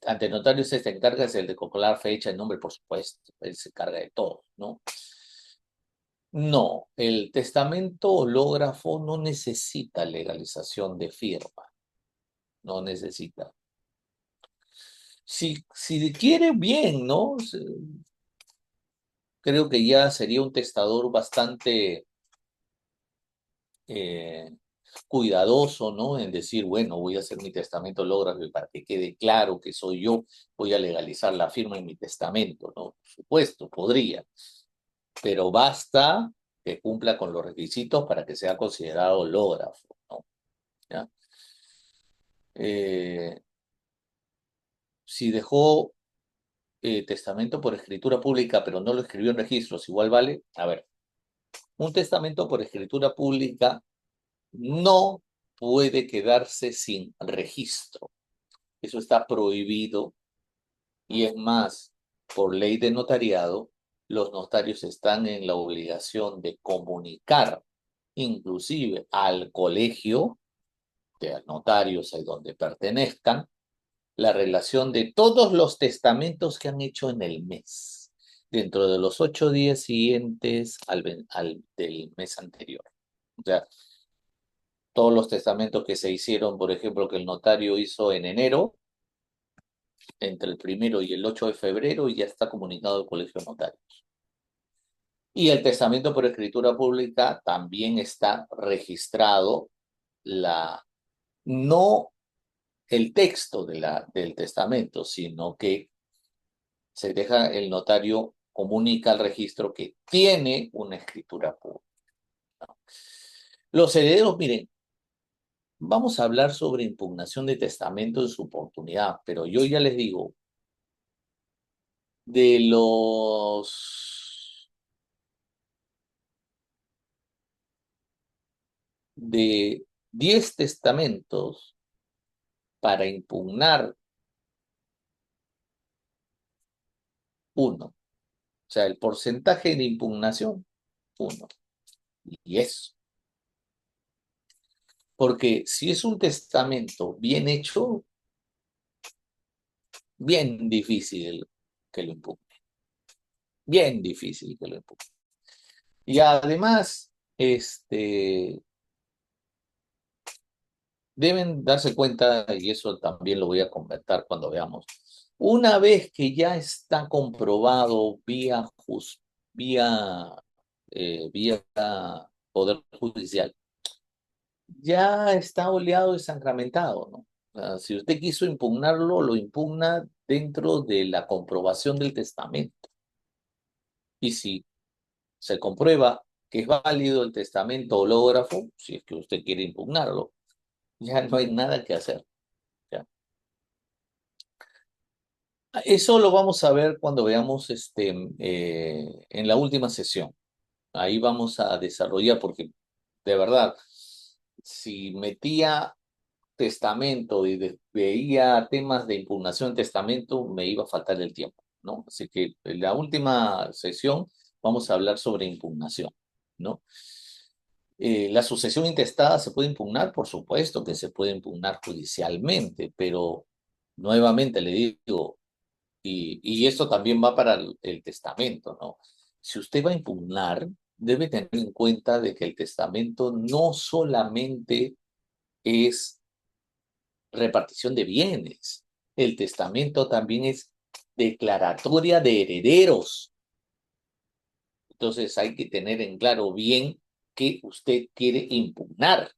Ante notario se encarga es el de calcular fecha y nombre, por supuesto. Él se encarga de todo, ¿no? No, el testamento hológrafo no necesita legalización de firma, no necesita. Si quiere, bien, ¿no? Creo que ya sería un testador bastante eh, cuidadoso, ¿no? En decir, bueno, voy a hacer mi testamento hológrafo y para que quede claro que soy yo, voy a legalizar la firma en mi testamento, ¿no? Por supuesto, podría, pero basta que cumpla con los requisitos para que sea considerado hológrafo, ¿no? ¿Ya? Eh, si dejó testamento por escritura pública, pero no lo escribió en registros, igual vale. A ver, un testamento por escritura pública no puede quedarse sin registro. Eso está prohibido y es más, por ley de notariado, los notarios están en la obligación de comunicar inclusive al colegio de notarios a donde pertenezcan la relación de todos los testamentos que han hecho en el mes, dentro de los 8 días siguientes al del mes anterior. O sea, todos los testamentos que se hicieron, por ejemplo, que el notario hizo en enero, entre el 1 y el 8 de febrero, ya está comunicado al colegio de notarios. Y el testamento por escritura pública también está registrado, no el texto del testamento, sino que se deja el notario comunica al registro que tiene una escritura pública. Los herederos, miren, vamos a hablar sobre impugnación de testamento en su oportunidad, pero yo ya les digo, de los de 10 testamentos para impugnar uno, o sea, el porcentaje de impugnación, uno. Y eso. Porque si es un testamento bien hecho, bien difícil que lo impugne. Bien difícil que lo impugne. Y además, deben darse cuenta, y eso también lo voy a comentar cuando veamos, una vez que ya está comprobado vía, vía Poder Judicial, ya está oleado y sangramentado, ¿no? O sea, si usted quiso impugnarlo, lo impugna dentro de la comprobación del testamento. Y si se comprueba que es válido el testamento hológrafo, si es que usted quiere impugnarlo, ya no hay nada que hacer. ¿Ya? Eso lo vamos a ver cuando veamos en la última sesión. Ahí vamos a desarrollar, porque de verdad, si metía testamento y veía temas de impugnación de testamento, me iba a faltar el tiempo, ¿no? Así que en la última sesión vamos a hablar sobre impugnación, ¿no? La sucesión intestada se puede impugnar, por supuesto que se puede impugnar judicialmente, pero nuevamente le digo, y esto también va para el testamento, ¿no? Si usted va a impugnar, debe tener en cuenta de que el testamento no solamente es repartición de bienes, el testamento también es declaratoria de herederos. Entonces hay que tener en claro bien qué usted quiere impugnar.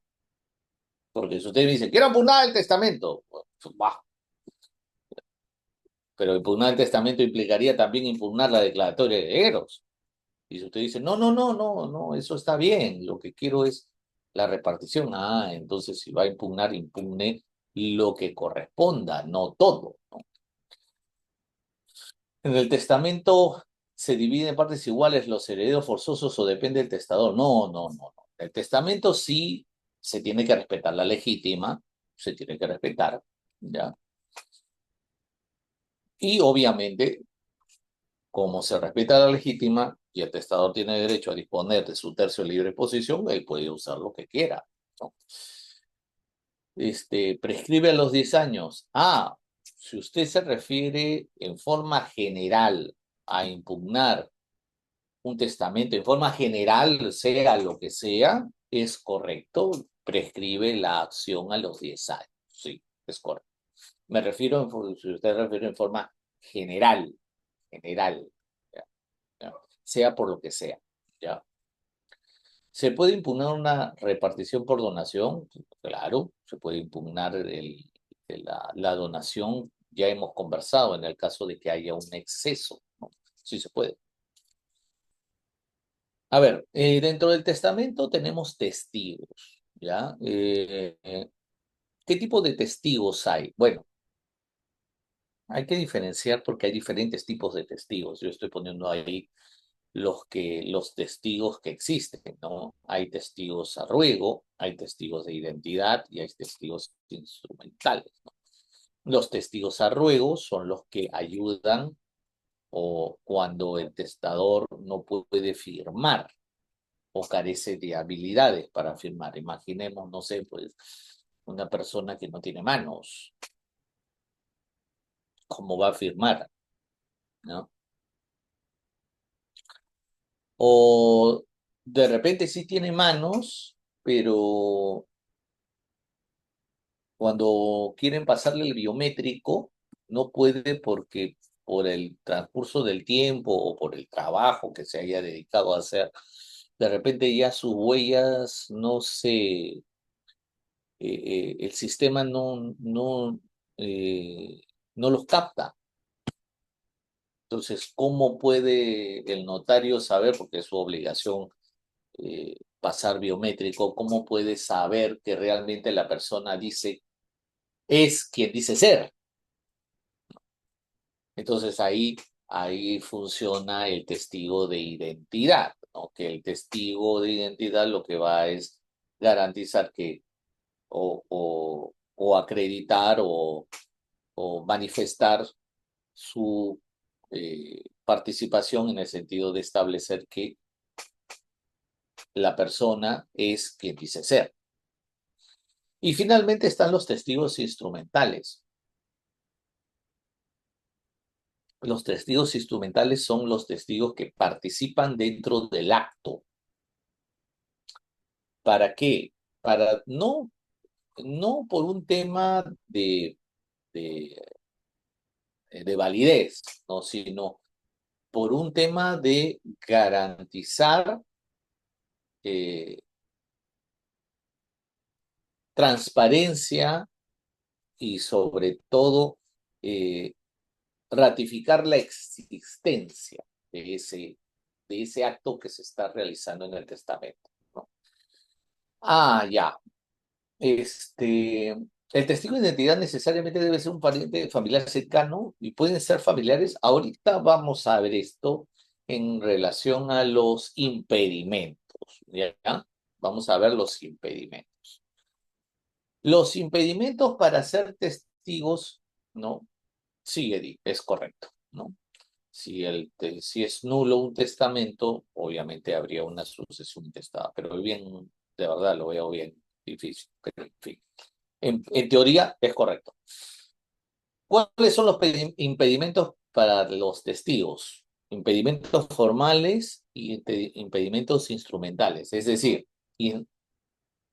Porque si usted me dice, quiero impugnar el testamento, pues, bah, pero impugnar el testamento implicaría también impugnar la declaratoria de herederos. Y si usted dice, no, no, no, no, no, eso está bien, lo que quiero es la repartición. Ah, entonces si va a impugnar, impugne lo que corresponda, no todo, ¿no? En el testamento se divide en partes iguales los herederos forzosos o depende del testador. No, no, no, no. El testamento sí se tiene que respetar la legítima, se tiene que respetar, ¿ya? Y obviamente, como se respeta la legítima y el testador tiene derecho a disponer de su tercio de libre posición, él puede usar lo que quiera, ¿no? Prescribe a los 10 años. Ah, si usted se refiere en forma general a impugnar un testamento, en forma general, sea lo que sea, es correcto, prescribe la acción a los 10 años. Sí, es correcto. Me refiero, si usted refiere en forma general, general, ¿ya? ¿Ya? Sea por lo que sea, ¿ya? ¿Se puede impugnar una repartición por donación? Claro, se puede impugnar la donación. Ya hemos conversado en el caso de que haya un exceso, ¿no? Sí se puede. A ver, dentro del testamento tenemos testigos, ¿ya? ¿Qué tipo de testigos hay? Bueno, hay que diferenciar porque hay diferentes tipos de testigos. Yo estoy poniendo ahí los testigos que existen, ¿no? Hay testigos a ruego, hay testigos de identidad y hay testigos instrumentales, ¿no? Los testigos a ruego son los que ayudan o cuando el testador no puede firmar o carece de habilidades para firmar. Imaginemos, no sé, pues una persona que no tiene manos, ¿cómo va a firmar? ¿No? O de repente sí tiene manos, pero cuando quieren pasarle el biométrico, no puede porque por el transcurso del tiempo o por el trabajo que se haya dedicado a hacer, de repente ya sus huellas no se, el sistema eh, no los capta. Entonces, ¿cómo puede el notario saber, porque es su obligación pasar biométrico, cómo puede saber que realmente la persona dice, es quien dice ser? Entonces ahí funciona el testigo de identidad, ¿no? Que el testigo de identidad lo que va es garantizar que o acreditar o manifestar su participación en el sentido de establecer que la persona es quien dice ser. Y finalmente están los testigos instrumentales. Los testigos instrumentales son los testigos que participan dentro del acto. ¿Para qué? Para no por un tema de, de validez, ¿no? Sino por un tema de garantizar eh, transparencia y sobre todo eh, ratificar la existencia de ese acto que se está realizando en el testamento, ¿no? Ah, ya. El testigo de identidad necesariamente debe ser un pariente familiar cercano y pueden ser familiares. Ahorita vamos a ver esto en relación a los impedimentos, ¿ya? Vamos a ver los impedimentos. Los impedimentos para ser testigos, ¿no? Sí, Eddie, es correcto, ¿no? Si es nulo un testamento, obviamente habría una sucesión intestada, pero bien, de verdad lo veo bien difícil, pero en fin. En teoría es correcto. ¿Cuáles son los impedimentos para los testigos? Impedimentos formales y impedimentos instrumentales. Es decir,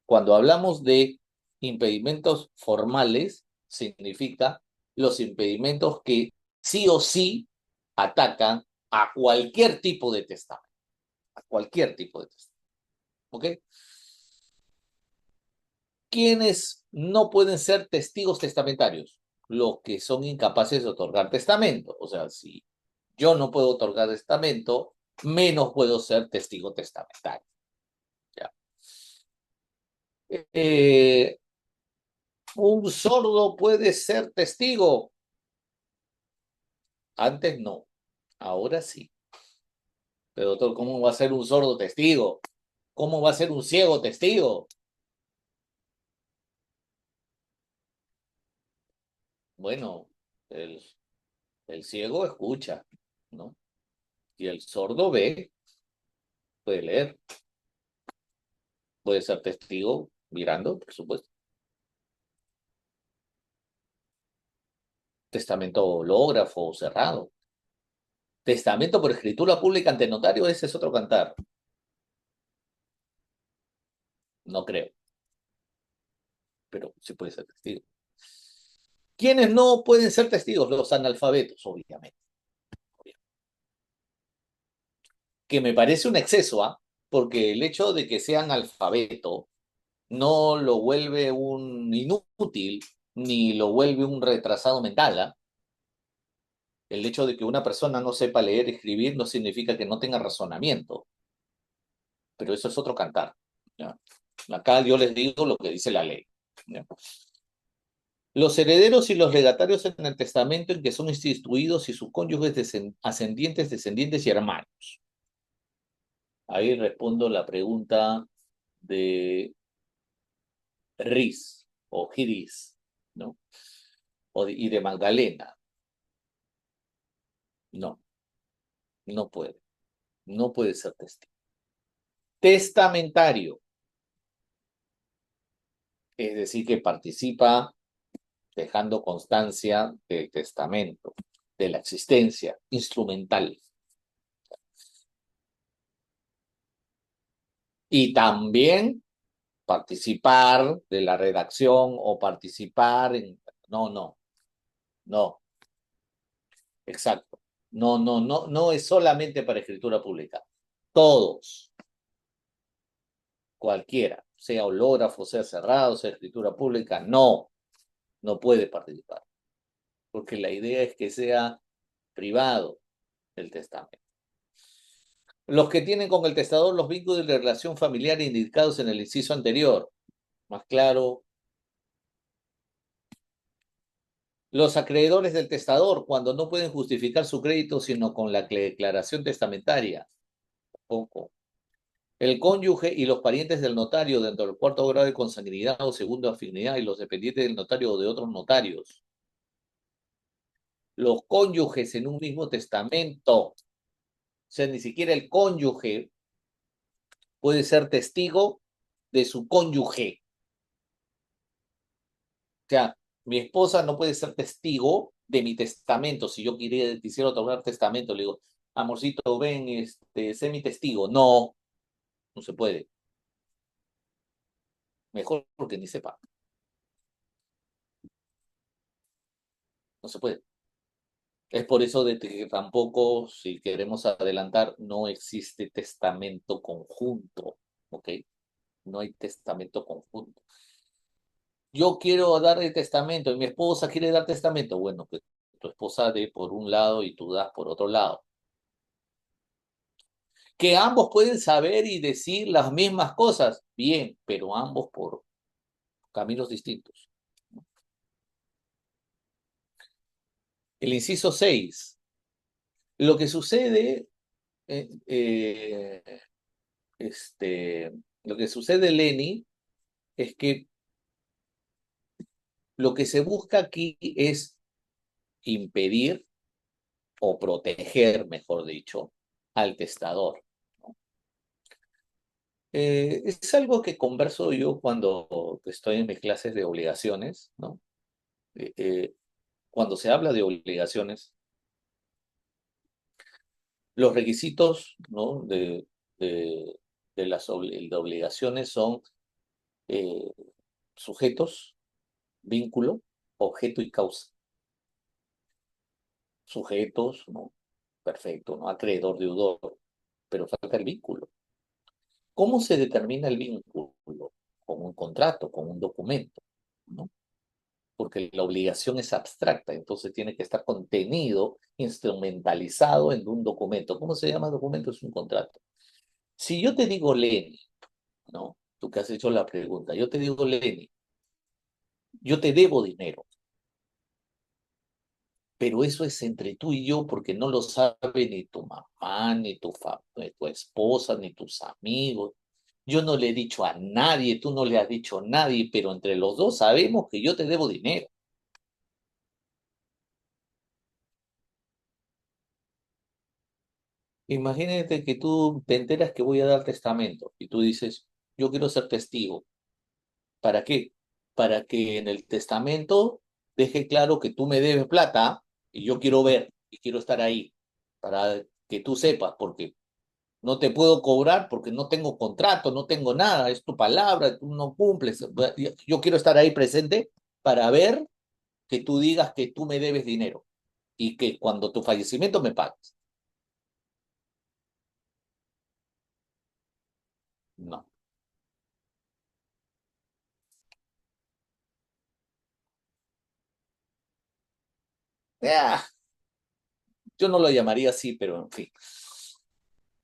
cuando hablamos de impedimentos formales, significa los impedimentos que sí o sí atacan a cualquier tipo de testamento. A cualquier tipo de testamento. ¿Ok? ¿Quiénes no pueden ser testigos testamentarios? Los que son incapaces de otorgar testamento. O sea, si yo no puedo otorgar testamento, menos puedo ser testigo testamentario. ¿Ya? Eh, ¿Un sordo puede ser testigo? Antes no, ahora sí. Pero doctor, ¿cómo va a ser un sordo testigo? ¿Cómo va a ser un ciego testigo? Bueno, el, el ciego escucha, ¿no? Y el sordo ve, puede leer, puede ser testigo mirando, por supuesto. Testamento hológrafo o cerrado. Testamento por escritura pública ante notario, ese es otro cantar. No creo, pero sí puede ser testigo. ¿Quiénes no pueden ser testigos? Los analfabetos, obviamente. Que me parece un exceso, ¿ah? Porque el hecho de que sea analfabeto no lo vuelve un inútil, ni lo vuelve un retrasado mental, ¿ah? El hecho de que una persona no sepa leer y escribir no significa que no tenga razonamiento, pero eso es otro cantar, ¿ya? Acá yo les digo lo que dice la ley, ¿ya? Los herederos y los legatarios en el testamento en que son instituidos y sus cónyuges ascendientes, descendientes y hermanos. Ahí respondo la pregunta de Riz o Giris, ¿no? Y de Magdalena. No, no puede. No puede ser testigo. Testamentario, es decir, que participa dejando constancia del testamento, de la existencia instrumental. Y también participar de la redacción o participar en... No, no, no, exacto. No, no, no, no es solamente para escritura pública. Todos, cualquiera, sea hológrafo, sea cerrado, sea escritura pública, no, no puede participar. Porque la idea es que sea privado el testamento. Los que tienen con el testador los vínculos de relación familiar indicados en el inciso anterior. Más claro, los acreedores del testador, cuando no pueden justificar su crédito sino con la declaración testamentaria. Poco. El cónyuge y los parientes del notario dentro del cuarto grado de consanguinidad o segundo afinidad y los dependientes del notario o de otros notarios. Los cónyuges en un mismo testamento. O sea, ni siquiera el cónyuge puede ser testigo de su cónyuge. O sea, mi esposa no puede ser testigo de mi testamento. Si yo quisiera otorgar testamento, le digo, amorcito, ven, sé mi testigo. No, no se puede. Mejor porque ni sepa. No se puede. Es por eso de que tampoco, si queremos adelantar, no existe testamento conjunto. ¿Ok? No hay testamento conjunto. Yo quiero dar el testamento y mi esposa quiere dar testamento. Bueno, pues tu esposa dé por un lado y tú das por otro lado. Que ambos pueden saber y decir las mismas cosas, bien, pero ambos por caminos distintos. El inciso 6. Lo que sucede, eh, eh, este, lo que sucede, Lenny, es que lo que se busca aquí es impedir o proteger, mejor dicho, al testador. Es algo que converso yo cuando estoy en mis clases de obligaciones, ¿no? Cuando se habla de obligaciones, los requisitos, ¿no? de las de obligaciones son eh, sujetos, vínculo, objeto y causa. Sujetos, ¿no? Perfecto, ¿no? Acreedor, deudor, pero falta el vínculo. ¿Cómo se determina el vínculo? Con un contrato, con un documento, ¿no? Porque la obligación es abstracta, entonces tiene que estar contenido, instrumentalizado en un documento. ¿Cómo se llama el documento? Es un contrato. Si yo te digo, Lenny, ¿no? Tú que has hecho la pregunta, yo te digo, Lenny, yo te debo dinero, pero eso es entre tú y yo porque no lo sabe ni tu mamá, ni tu esposa, ni tus amigos. Yo no le he dicho a nadie, tú no le has dicho a nadie, pero entre los dos sabemos que yo te debo dinero. Imagínate que tú te enteras que voy a dar testamento y tú dices, yo quiero ser testigo. ¿Para qué? Para que en el testamento deje claro que tú me debes plata y yo quiero ver y quiero estar ahí para que tú sepas, porque no te puedo cobrar porque no tengo contrato, no tengo nada, es tu palabra, tú no cumples. Yo quiero estar ahí presente para ver que tú digas que tú me debes dinero y que cuando tu fallecimiento me pagues. No. Ah, yo no lo llamaría así, pero en fin.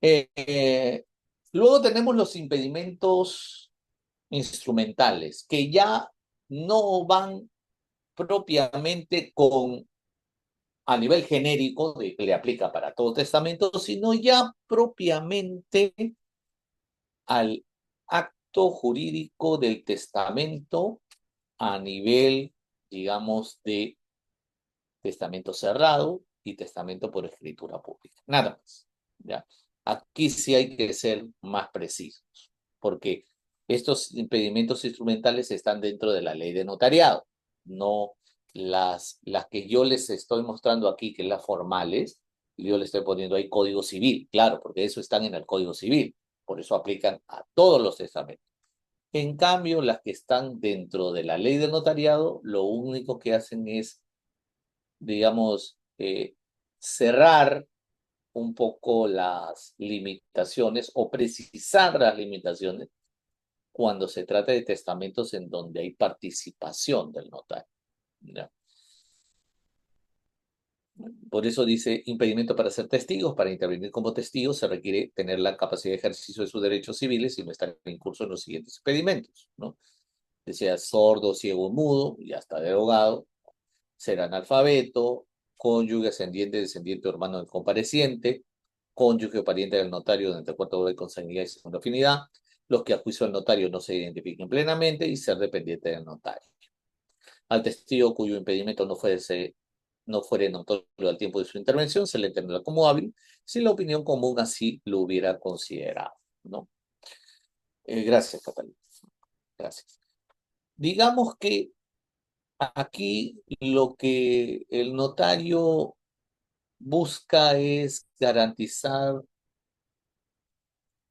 Eh, eh, Luego tenemos los impedimentos instrumentales, que ya no van propiamente con a nivel genérico de que le aplica para todo testamento, sino ya propiamente al acto jurídico del testamento a nivel, digamos, de testamento cerrado y testamento por escritura pública. Nada más. ¿Ya? Aquí sí hay que ser más precisos, porque estos impedimentos instrumentales están dentro de la ley de notariado, no las que yo les estoy mostrando aquí, que las formales, yo les estoy poniendo ahí Código Civil, claro, porque eso están en el Código Civil, por eso aplican a todos los testamentos. En cambio, las que están dentro de la ley de notariado, lo único que hacen es, digamos, cerrar un poco las limitaciones o precisar las limitaciones cuando se trata de testamentos en donde hay participación del notario. ¿Ya? Por eso dice impedimento para ser testigos, para intervenir como testigos se requiere tener la capacidad de ejercicio de sus derechos civiles y no estar en curso en los siguientes impedimentos, ¿no? Decía sordo, ciego, mudo, ya está derogado, ser analfabeto, cónyuge, ascendiente, descendiente o hermano del compareciente, cónyuge o pariente del notario de entre cuarta de consanguinidad y segunda afinidad, los que a juicio del notario no se identifiquen plenamente y ser dependiente del notario. Al testigo cuyo impedimento no fuere notorio al tiempo de su intervención, se le tendrá como hábil si la opinión común así lo hubiera considerado, ¿no? Gracias, Catalina. Gracias. Digamos que aquí lo que el notario busca es garantizar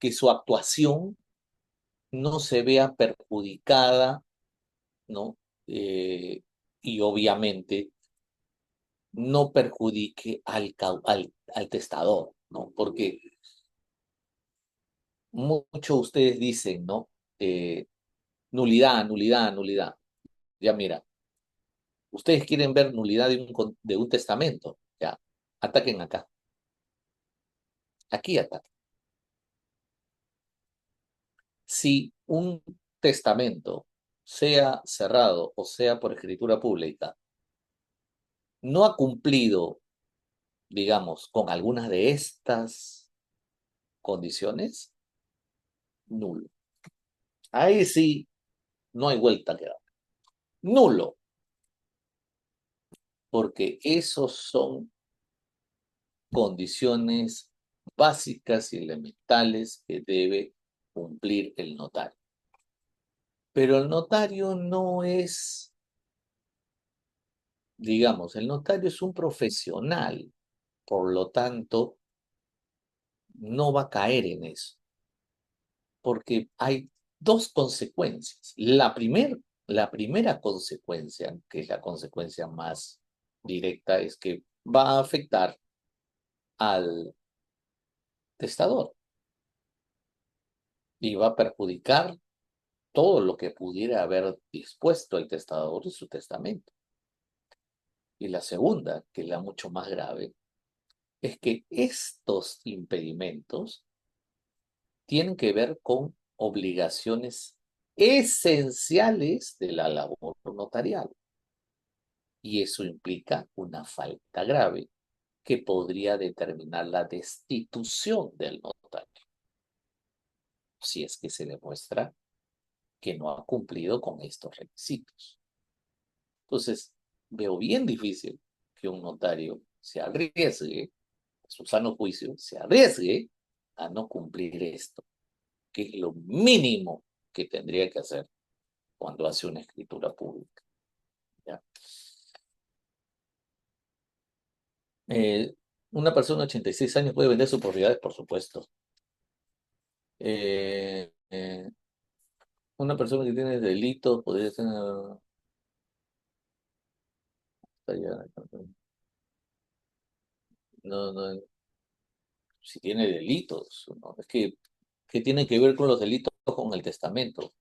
que su actuación no se vea perjudicada, ¿no? Y obviamente no perjudique al testador, ¿no? Porque muchos ustedes dicen, ¿no? Nulidad, nulidad, nulidad. Ya mira, ustedes quieren ver nulidad de un testamento, ya, ataquen acá, aquí ataquen. Si un testamento, sea cerrado o sea por escritura pública, no ha cumplido, digamos, con algunas de estas condiciones, nulo. Ahí sí, no hay vuelta que dar. Nulo, porque esos son condiciones básicas y elementales que debe cumplir el notario. Pero el notario no es, digamos, el notario es un profesional, por lo tanto, no va a caer en eso, porque hay dos consecuencias. La primera consecuencia, que es la consecuencia más directa, es que va a afectar al testador y va a perjudicar todo lo que pudiera haber dispuesto el testador en su testamento. Y la segunda, que es la mucho más grave, es que estos impedimentos tienen que ver con obligaciones esenciales de la labor notarial. Y eso implica una falta grave que podría determinar la destitución del notario, si es que se demuestra que no ha cumplido con estos requisitos. Entonces, veo bien difícil que un notario se arriesgue, a su sano juicio, se arriesgue a no cumplir esto, que es lo mínimo que tendría que hacer cuando hace una escritura pública. ¿Ya? Eh, una persona de 86 años puede vender sus propiedades, por supuesto. Eh, eh, una persona que tiene delitos podría ser... No, no, si tiene delitos, ¿no? Es que, ¿qué tiene que ver con los delitos con el testamento?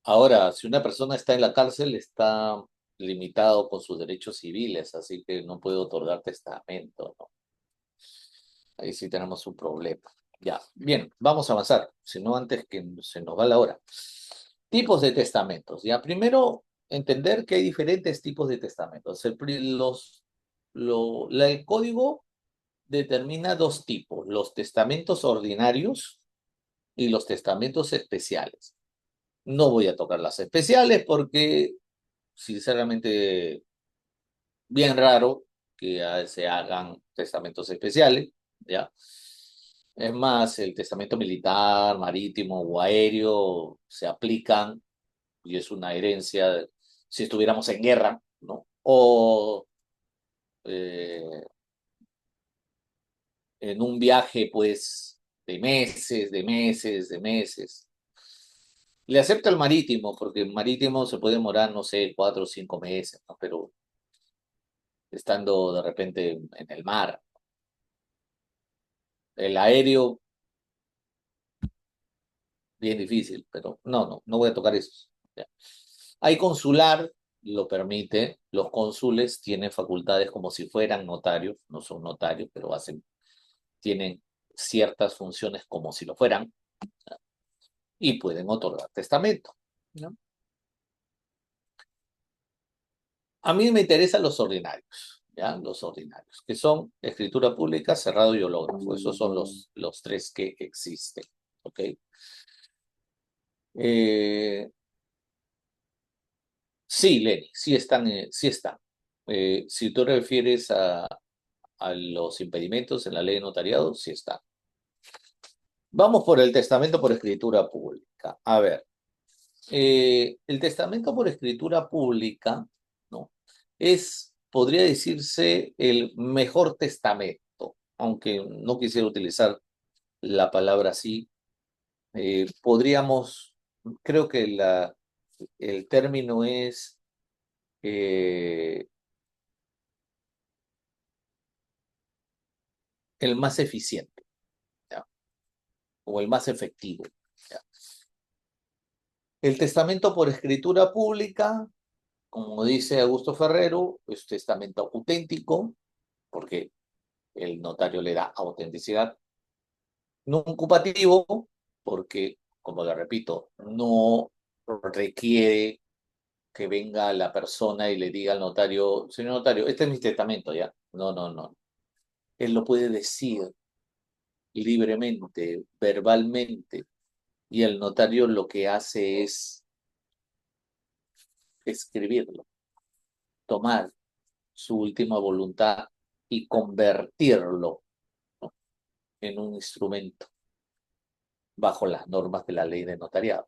Ahora, si una persona está en la cárcel, está limitado con sus derechos civiles, así que no puede otorgar testamento, ¿no? Ahí sí tenemos un problema. Ya, bien, vamos a avanzar, si no antes que se nos va la hora. Tipos de testamentos. Ya, primero, entender que hay diferentes tipos de testamentos. El código determina dos tipos, los testamentos ordinarios y los testamentos especiales. No voy a tocar las especiales porque, sinceramente, bien raro que se hagan testamentos especiales, ¿ya? Es más, el testamento militar, marítimo o aéreo se aplican y es una herencia si estuviéramos en guerra, ¿no? O eh, en un viaje, pues, de meses, de meses, de meses. Le acepto el marítimo, porque el marítimo se puede demorar, no sé, 4 o 5 meses, ¿no? Pero estando de repente en el mar. El aéreo, bien difícil, pero no voy a tocar eso. Ya. Hay consular, lo permite. Los cónsules tienen facultades como si fueran notarios, no son notarios, pero tienen ciertas funciones como si lo fueran, ¿ya? Y pueden otorgar testamento, ¿no? A mí me interesan los ordinarios, ¿ya? Los ordinarios, que son escritura pública, cerrado y hológrafo. Esos son los tres que existen, ¿ok? Eh, sí, Lenny, sí están, sí están. Si tú refieres a los impedimentos en la ley de notariado, sí están. Vamos por el testamento por escritura pública. A ver, el testamento por escritura pública, ¿no? Podría decirse, el mejor testamento, aunque no quisiera utilizar la palabra así. Podríamos, creo que el término es eh, el más eficiente, ¿ya? O el más efectivo, ¿ya? El testamento por escritura pública, como dice Augusto Ferrero, es testamento auténtico, porque el notario le da autenticidad. No ocupativo, porque, como le repito, no requiere que venga la persona y le diga al notario, señor notario, este es mi testamento, ¿ya? No, no, no. Él lo puede decir libremente, verbalmente, y el notario lo que hace es escribirlo, tomar su última voluntad y convertirlo, ¿no?, en un instrumento bajo las normas de la ley de notariado.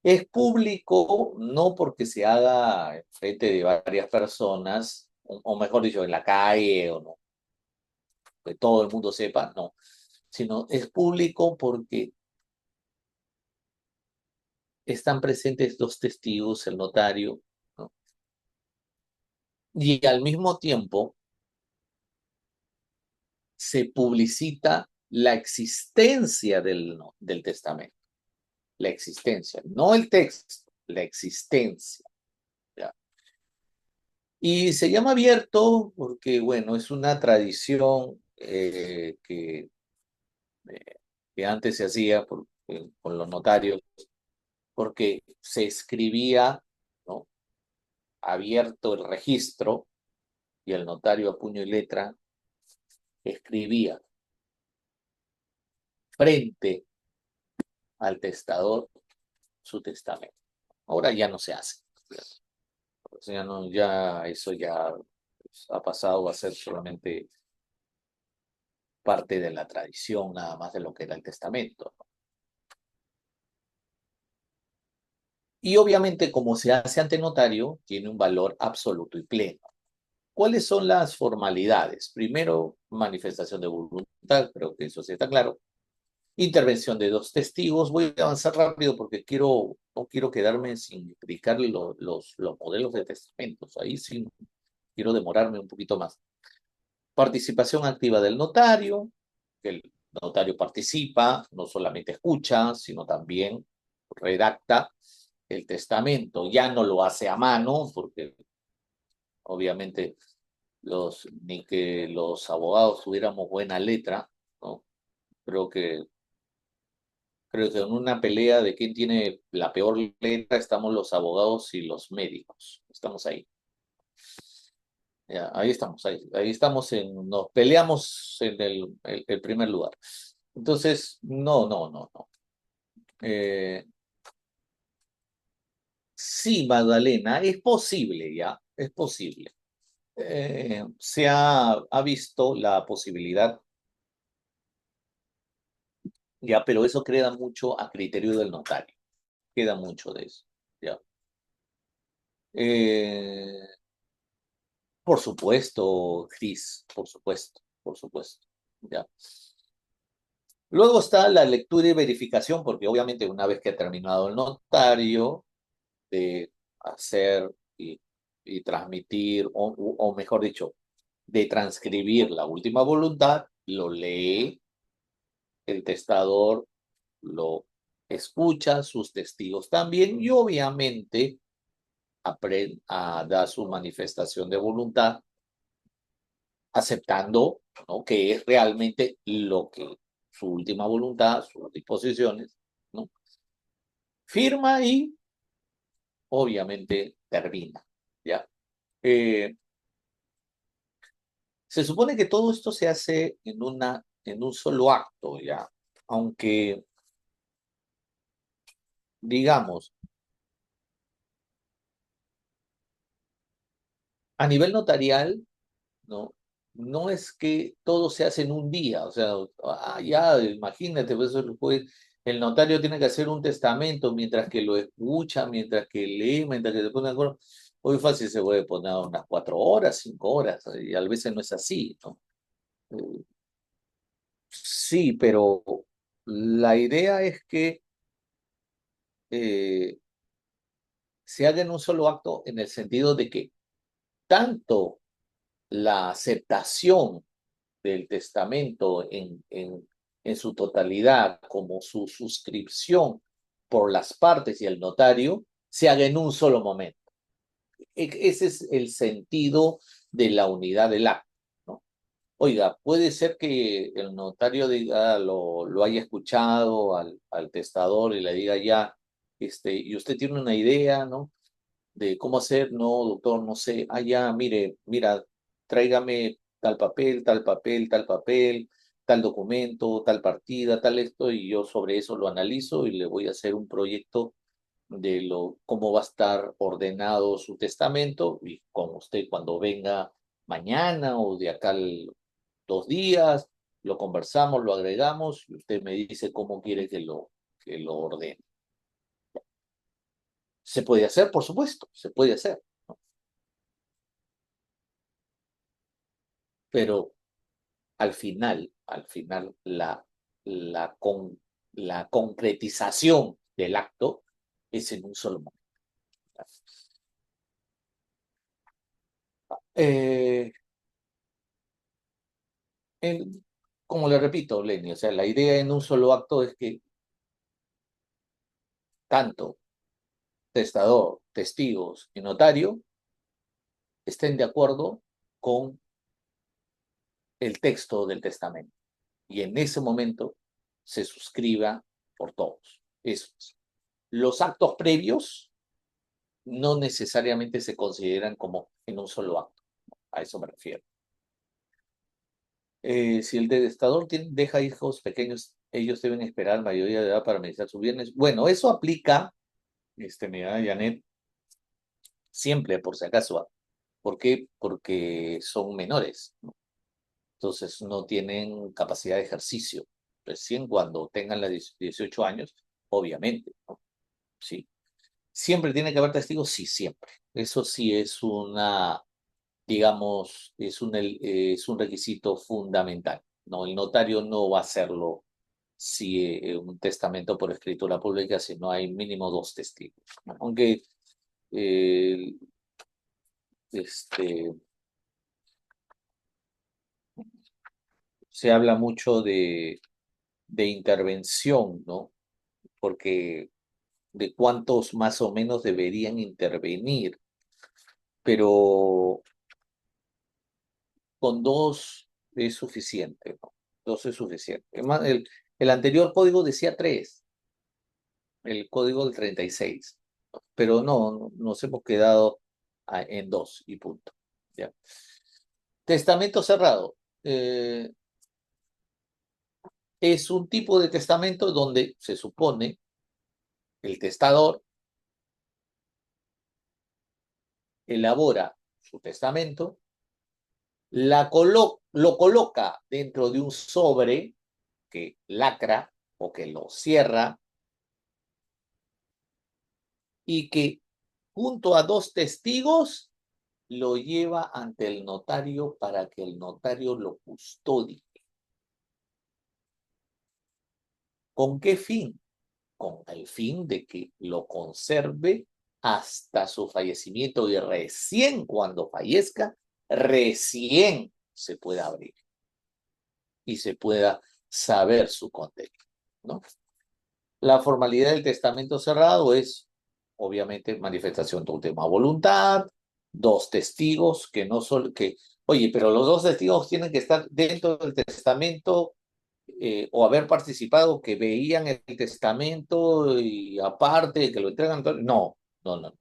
Es público no porque se haga en frente de varias personas, o mejor dicho, en la calle, o no, que todo el mundo sepa, no, sino es público porque están presentes dos testigos, el notario, ¿no? Y al mismo tiempo se publicita la existencia del testamento, la existencia, no el texto, la existencia, ¿ya? Y se llama abierto porque, bueno, es una tradición eh, que antes se hacía con los notarios, porque se escribía, ¿no?, abierto el registro y el notario a puño y letra escribía frente al testador su testamento. Ahora ya no se hace. O sea, eso ya pues, ha pasado a ser solamente parte de la tradición, nada más de lo que era el testamento. Y obviamente, como se hace ante notario, tiene un valor absoluto y pleno. ¿Cuáles son las formalidades? Primero, manifestación de voluntad, creo que eso sí está claro. Intervención de dos testigos. Voy a avanzar rápido porque no quiero quedarme sin explicar los modelos de testamentos. Ahí sí quiero demorarme un poquito más. Participación activa del notario, que el notario participa, no solamente escucha, sino también redacta el testamento. Ya no lo hace a mano, porque obviamente ni que los abogados tuviéramos buena letra, ¿no? Creo que, creo que en una pelea de quién tiene la peor letra estamos los abogados y los médicos. Estamos ahí. Ya, ahí estamos nos peleamos en el primer lugar. Entonces, no. Eh, sí, Magdalena, es posible ya, es posible. Ha visto la posibilidad, ya, pero eso queda mucho a criterio del notario, queda mucho de eso, ya. Eh, por supuesto, Cris, por supuesto, ya. Luego está la lectura y verificación, porque obviamente una vez que ha terminado el notario de hacer y transmitir, o mejor dicho, de transcribir la última voluntad, lo lee el testador, lo escucha, sus testigos también, y obviamente da su manifestación de voluntad, aceptando, ¿no?, que es realmente lo que su última voluntad, sus disposiciones, ¿no? Firma y obviamente termina, ¿ya? Eh, Se supone que todo esto se hace en un solo acto, ¿ya? Aunque, digamos, a nivel notarial, ¿no? No es que todo se hace en un día, o sea, ya, imagínate, pues el notario tiene que hacer un testamento mientras que lo escucha, mientras que lee, mientras que se pone de acuerdo. Muy fácil se puede poner unas 4 horas, 5 horas, y a veces no es así, ¿no? Eh, Sí, pero la idea es que eh, se haga en un solo acto en el sentido de que tanto la aceptación del testamento en su totalidad como su suscripción por las partes y el notario se haga en un solo momento. Ese es el sentido de la unidad del acto, ¿no? Oiga, puede ser que el notario diga, lo haya escuchado al testador y le diga ya, y usted tiene una idea, ¿no?, de cómo hacer. No, doctor, no sé. Ah, ya, mira, tráigame tal papel, tal papel, tal papel, tal documento, tal partida, tal esto, y yo sobre eso lo analizo y le voy a hacer un proyecto de cómo va a estar ordenado su testamento, y con usted cuando venga mañana o de acá 2 días, lo conversamos, lo agregamos y usted me dice cómo quiere que lo ordene. Se puede hacer, por supuesto, se puede hacer, ¿no? Pero al final, la, con, la concretización del acto es en un solo momento. Eh, en- Como le repito, Lenny, o sea, la idea en un solo acto es que tanto testador, testigos y notario estén de acuerdo con el texto del testamento. Y en ese momento se suscriba por todos. Eso es. Los actos previos no necesariamente se consideran como en un solo acto. A eso me refiero. Si el testador deja hijos pequeños, ellos deben esperar mayoría de edad para administrar sus bienes. Bueno, eso aplica, mira, Janet, siempre, por si acaso. ¿Por qué? Porque son menores, ¿no? Entonces no tienen capacidad de ejercicio. Recién cuando tengan los 18 años, obviamente, ¿no? Sí. ¿Siempre tiene que haber testigos? Sí, siempre. Eso sí es una, digamos, es un requisito fundamental. No, el notario no va a hacerlo si un testamento por escritura pública si no hay mínimo dos testigos. Aunque eh, este, se habla mucho de intervención, ¿no? Porque de cuántos más o menos deberían intervenir, pero con dos es suficiente, ¿no? Dos es suficiente. Además, el anterior código decía tres, el código del 36, pero no, nos hemos quedado en dos y punto. ¿Ya? Testamento cerrado. Es un tipo de testamento donde se supone el testador elabora su testamento, lo coloca dentro de un sobre que lacra o que lo cierra y que junto a dos testigos lo lleva ante el notario para que el notario lo custodie. ¿Con qué fin? Con el fin de que lo conserve hasta su fallecimiento y recién cuando fallezca, recién se pueda abrir y se pueda saber su condena, ¿no? La formalidad del testamento cerrado es, obviamente, manifestación de última voluntad, dos testigos que no son, que, oye, pero los dos testigos tienen que estar dentro del testamento o haber participado que veían el testamento y aparte que lo entregan. No, no, no.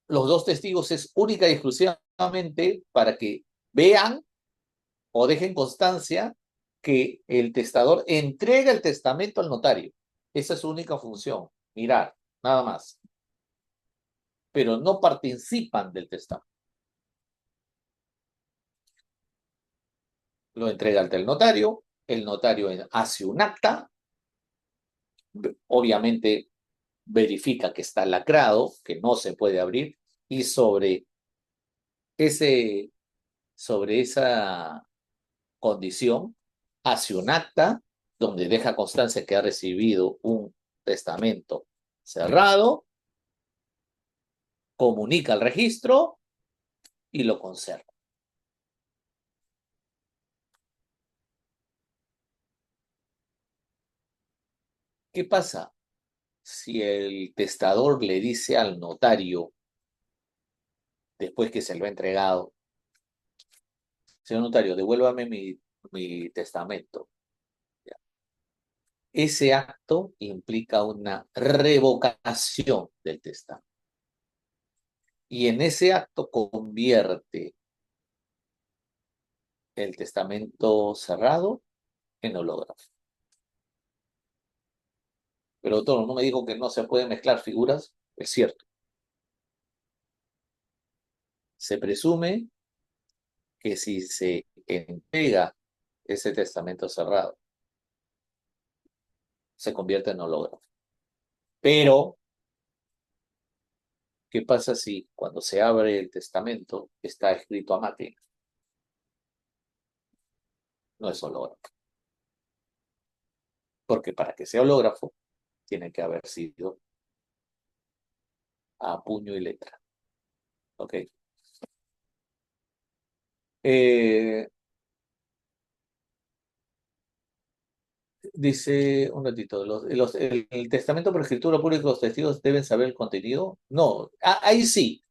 Los dos testigos es única y exclusivamente para que vean o dejen constancia que el testador entrega el testamento al notario. Esa es su única función, mirar, nada más. Pero no participan del testamento. Lo entrega ante el notario hace un acta, obviamente verifica que está lacrado, que no se puede abrir, y ese, sobre esa condición hace un acta donde deja constancia que ha recibido un testamento cerrado, comunica al registro y lo conserva. ¿Qué pasa si el testador le dice al notario, después que se lo ha entregado, señor notario, devuélvame mi testamento? Ese acto implica una revocación del testamento. Y en ese acto convierte el testamento cerrado en hológrafo. Pero doctor, no me dijo que no se pueden mezclar figuras. Es cierto. Se presume que si se entrega ese testamento cerrado, se convierte en hológrafo. Pero, ¿qué pasa si cuando se abre el testamento está escrito a máquina? No es hológrafo. Porque para que sea hológrafo, tiene que haber sido a puño y letra. ¿Ok? Eh, Dice un ratito, el testamento por escritura pública, los testigos deben saber el contenido. No, ahí sí.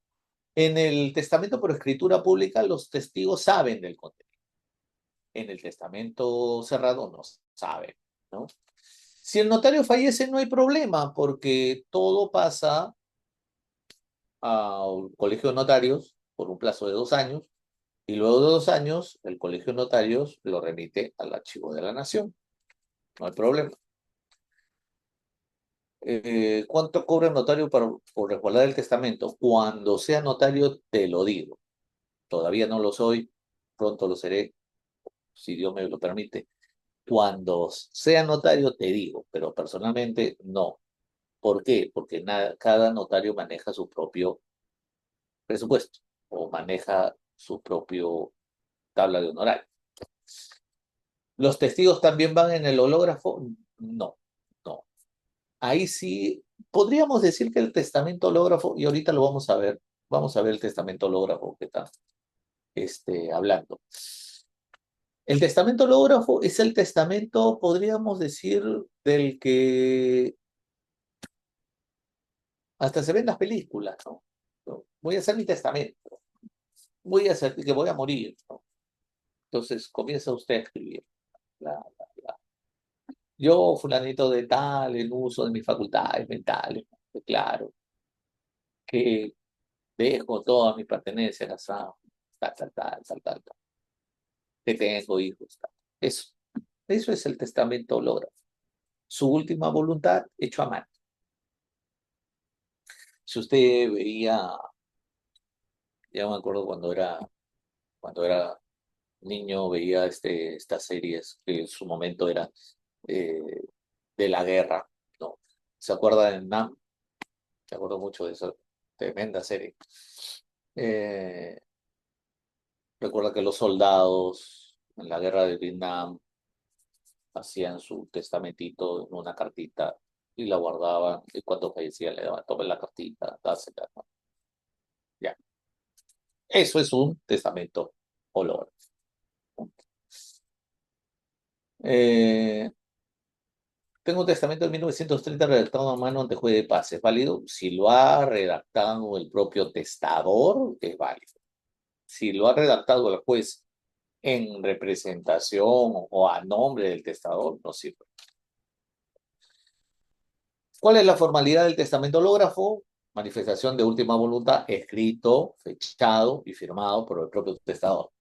En el testamento por escritura pública, los testigos saben del contenido. En el testamento cerrado no saben, ¿no? Si el notario fallece, no hay problema, porque todo pasa al colegio de notarios por un plazo de 2 años, y luego de 2 años, el colegio de notarios lo remite al archivo de la nación. No hay problema. ¿Cuánto cobra el notario por resguardar el testamento? Cuando sea notario, te lo digo. Todavía no lo soy, pronto lo seré, si Dios me lo permite. Cuando sea notario, te digo, pero personalmente no, ¿Por qué? Porque cada notario maneja su propio presupuesto o maneja su propio tabla de honorario. ¿Los testigos también van en el hológrafo? No, no. Ahí sí, podríamos decir que el testamento hológrafo, y ahorita lo vamos a ver el testamento hológrafo que está hablando. El testamento hológrafo es el testamento, podríamos decir, del que hasta se ven las películas, ¿no? Voy a hacer mi testamento, voy a hacer que voy a morir, ¿no? Entonces comienza usted a escribir. Bla, bla, bla. Yo, fulanito de tal, en uso de mis facultades mentales, declaro que dejo todas mis pertenencias a tal, que tengo hijos, tal. Eso es el testamento hológrafo. Su última voluntad hecho a mano. Si usted veía, ya me acuerdo cuando era niño, veía estas series que en su momento eran eh, de la guerra, ¿no? ¿Se acuerda de Nam? Me acuerdo mucho de esa tremenda serie. Eh, Recuerda que los soldados en la guerra de Vietnam hacían su testamentito en una cartita y la guardaban, y cuando fallecían le daban, tome la cartita, dásela, ¿no? Ya. Eso es un testamento olor. Eh, Tengo un testamento de 1930 redactado a mano ante juez de paz. ¿Es válido? Si lo ha redactado el propio testador, es válido. Si lo ha redactado el juez en representación o a nombre del testador, no sirve. ¿Cuál es la formalidad del testamento hológrafo? Manifestación de última voluntad, escrito, fechado y firmado por el propio testador.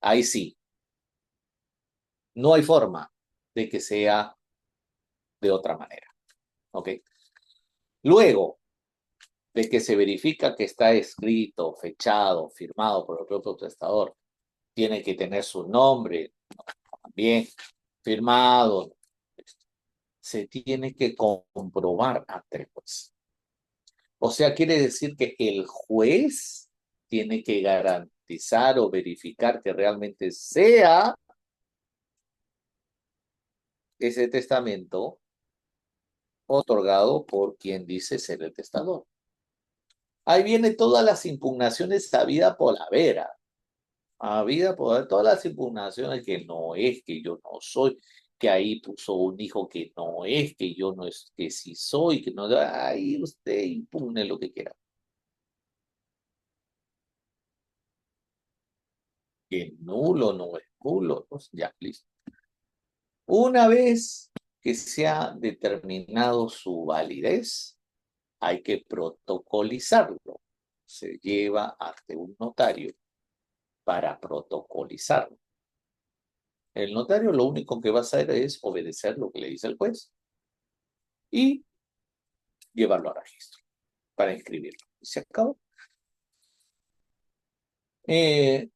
Ahí sí, no hay forma de que sea de otra manera. ¿Ok? Luego de que se verifica que está escrito, fechado, firmado por el propio testador, tiene que tener su nombre también firmado, se tiene que comprobar ante el juez. O sea, quiere decir que el juez tiene que garantizar o verificar que realmente sea ese testamento otorgado por quien dice ser el testador. Ahí vienen todas las impugnaciones habida por haber. Habida por haber todas las impugnaciones que no es, que yo no soy, que ahí puso un hijo que no es, que yo no es, que sí soy, que no. Ahí usted impugne lo que quiera. Que nulo no es nulo, pues ya, listo. Una vez que se ha determinado su validez, hay que protocolizarlo. Se lleva ante un notario para protocolizarlo. El notario lo único que va a hacer es obedecer lo que le dice el juez y llevarlo a registro para inscribirlo. Y se acabó. Eh,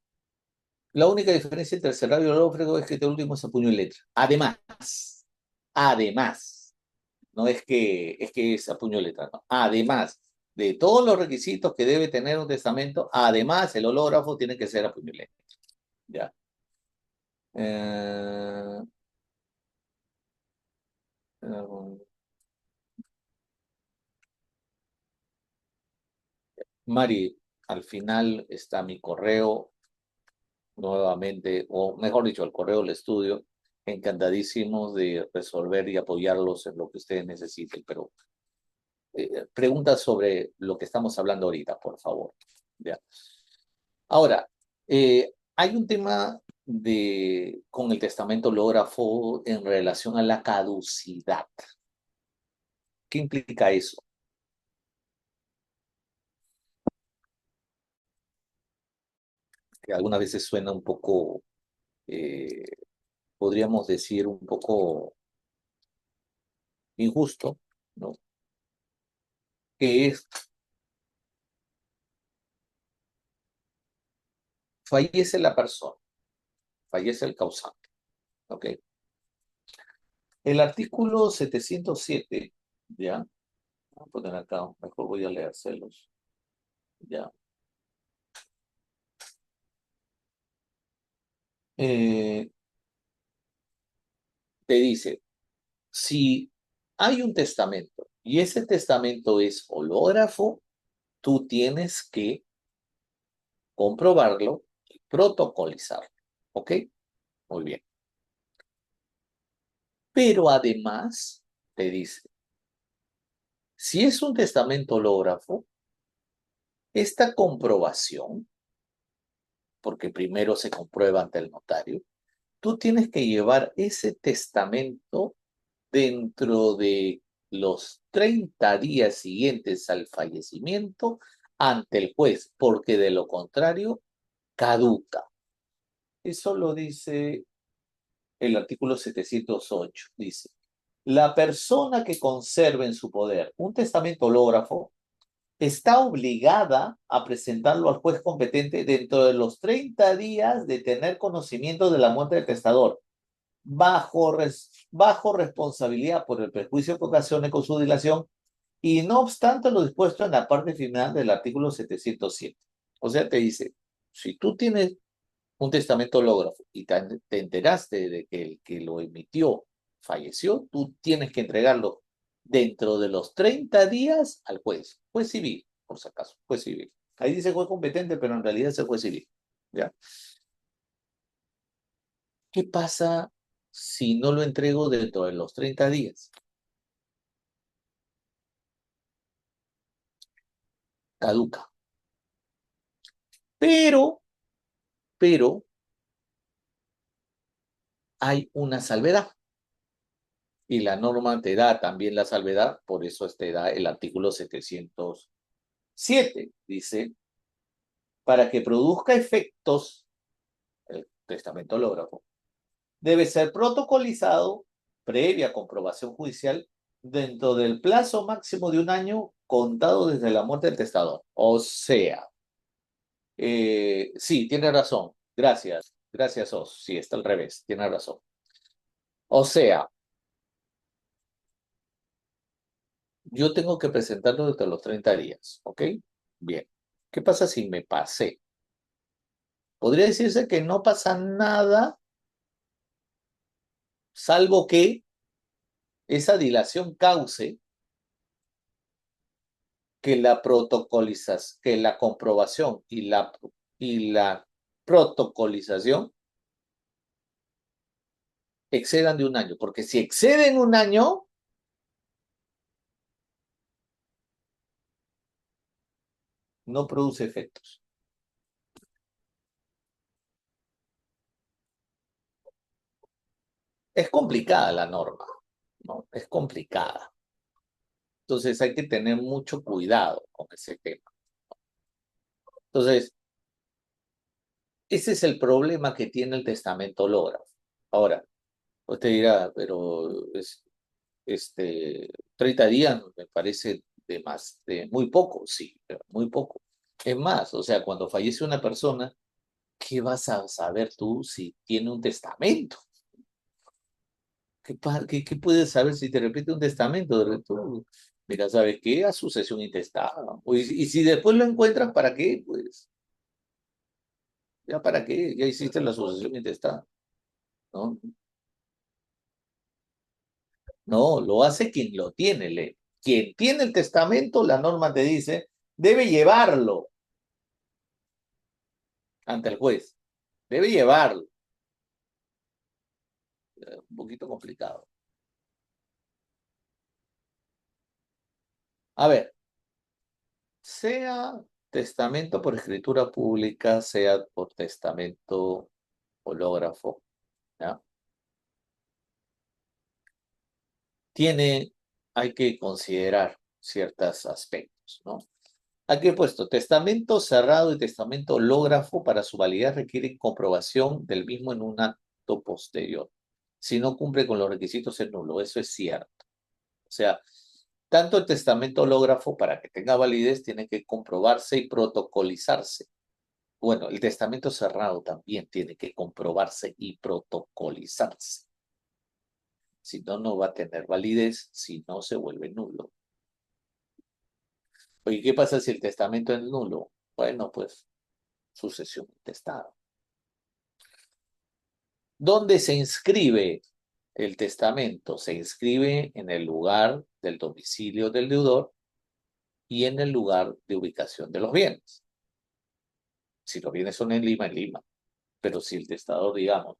la única diferencia entre el cerrado y el hológrafo es que este último es a puño y letra. Además, no es que es a puño y letra, no. Además de todos los requisitos que debe tener un testamento, además el hológrafo tiene que ser a puño y letra. ¿Ya? Eh, eh, Mari, al final está mi correo nuevamente, o mejor dicho, el correo del estudio, encantadísimos de resolver y apoyarlos en lo que ustedes necesiten, pero preguntas sobre lo que estamos hablando ahorita, por favor. ¿Ya? Ahora, hay un tema con el testamento hológrafo en relación a la caducidad. ¿Qué implica eso? Que algunas veces suena un poco, eh, podríamos decir, un poco injusto, ¿no? Que es, fallece la persona, fallece el causante, ¿ok? El artículo 707 Ya, voy a poner acá, mejor voy a leérselos. Ya. Eh, te dice, si hay un testamento y ese testamento es hológrafo, tú tienes que comprobarlo y protocolizarlo. ¿Ok? Muy bien. Pero además, te dice, si es un testamento hológrafo, esta comprobación, porque primero se comprueba ante el notario, tú tienes que llevar ese testamento dentro de los 30 días siguientes al fallecimiento ante el juez, porque de lo contrario, caduca. Eso lo dice el artículo 708. Dice, la persona que conserve en su poder un testamento hológrafo está obligada a presentarlo al juez competente dentro de los 30 días de tener conocimiento de la muerte del testador, bajo responsabilidad por el perjuicio que ocasione con su dilación y no obstante lo dispuesto en la parte final del artículo 707. O sea, te dice, si tú tienes un testamento hológrafo y te enteraste de que el que lo emitió falleció, tú tienes que entregarlo dentro de los 30 días al juez civil, por si acaso, juez civil. Ahí dice juez competente, pero en realidad es el juez civil. ¿Ya? ¿Qué pasa si no lo entrego dentro de los 30 días? Caduca. Pero, pero, hay una salvedad. Y la norma te da también la salvedad, por eso te da el artículo 707. Dice, para que produzca efectos, el testamento hológrafo, debe ser protocolizado previa comprobación judicial dentro del plazo máximo de un año contado desde la muerte del testador. O sea, sí, tiene razón. Gracias. Gracias, Os. Sí, está al revés. Tiene razón. O sea, yo tengo que presentarlo desde los 30 días. ¿Ok? Bien. ¿Qué pasa si me pasé? Podría decirse que no pasa nada, salvo que esa dilación cause que que la comprobación y la protocolización excedan de un año. Porque si exceden un año, no produce efectos. Es complicada la norma, ¿no? Es complicada. Entonces hay que tener mucho cuidado con ese tema. Entonces, ese es el problema que tiene el testamento hológrafo. Ahora, usted dirá, pero 30 días me parece de muy poco, sí, pero muy poco. Es más, o sea, cuando fallece una persona, ¿qué vas a saber tú si tiene un testamento? ¿Qué puedes saber si te repite un testamento? De repente, mira, ¿sabes qué? A sucesión intestada. Y si después lo encuentras, ¿para qué? Pues, ¿ya para qué? Ya hiciste la sucesión intestada, ¿no? No, lo hace quien lo tiene, le. Quien tiene el testamento, la norma te dice, debe llevarlo ante el juez. Debe llevarlo. Un poquito complicado. A ver, sea testamento por escritura pública, sea por testamento hológrafo, ¿ya? Hay que considerar ciertos aspectos, ¿no? Aquí he puesto testamento cerrado y testamento hológrafo para su validez requieren comprobación del mismo en un acto posterior. Si no cumple con los requisitos es nulo, eso es cierto. O sea, tanto el testamento hológrafo para que tenga validez tiene que comprobarse y protocolizarse. Bueno, el testamento cerrado también tiene que comprobarse y protocolizarse. Si no, no va a tener validez, si no se vuelve nulo. Oye, ¿qué pasa si el testamento es nulo? Bueno, pues sucesión intestada. ¿Dónde se inscribe el testamento? Se inscribe en el lugar del domicilio del deudor y en el lugar de ubicación de los bienes. Si los bienes son en Lima. Pero si el testador, digamos,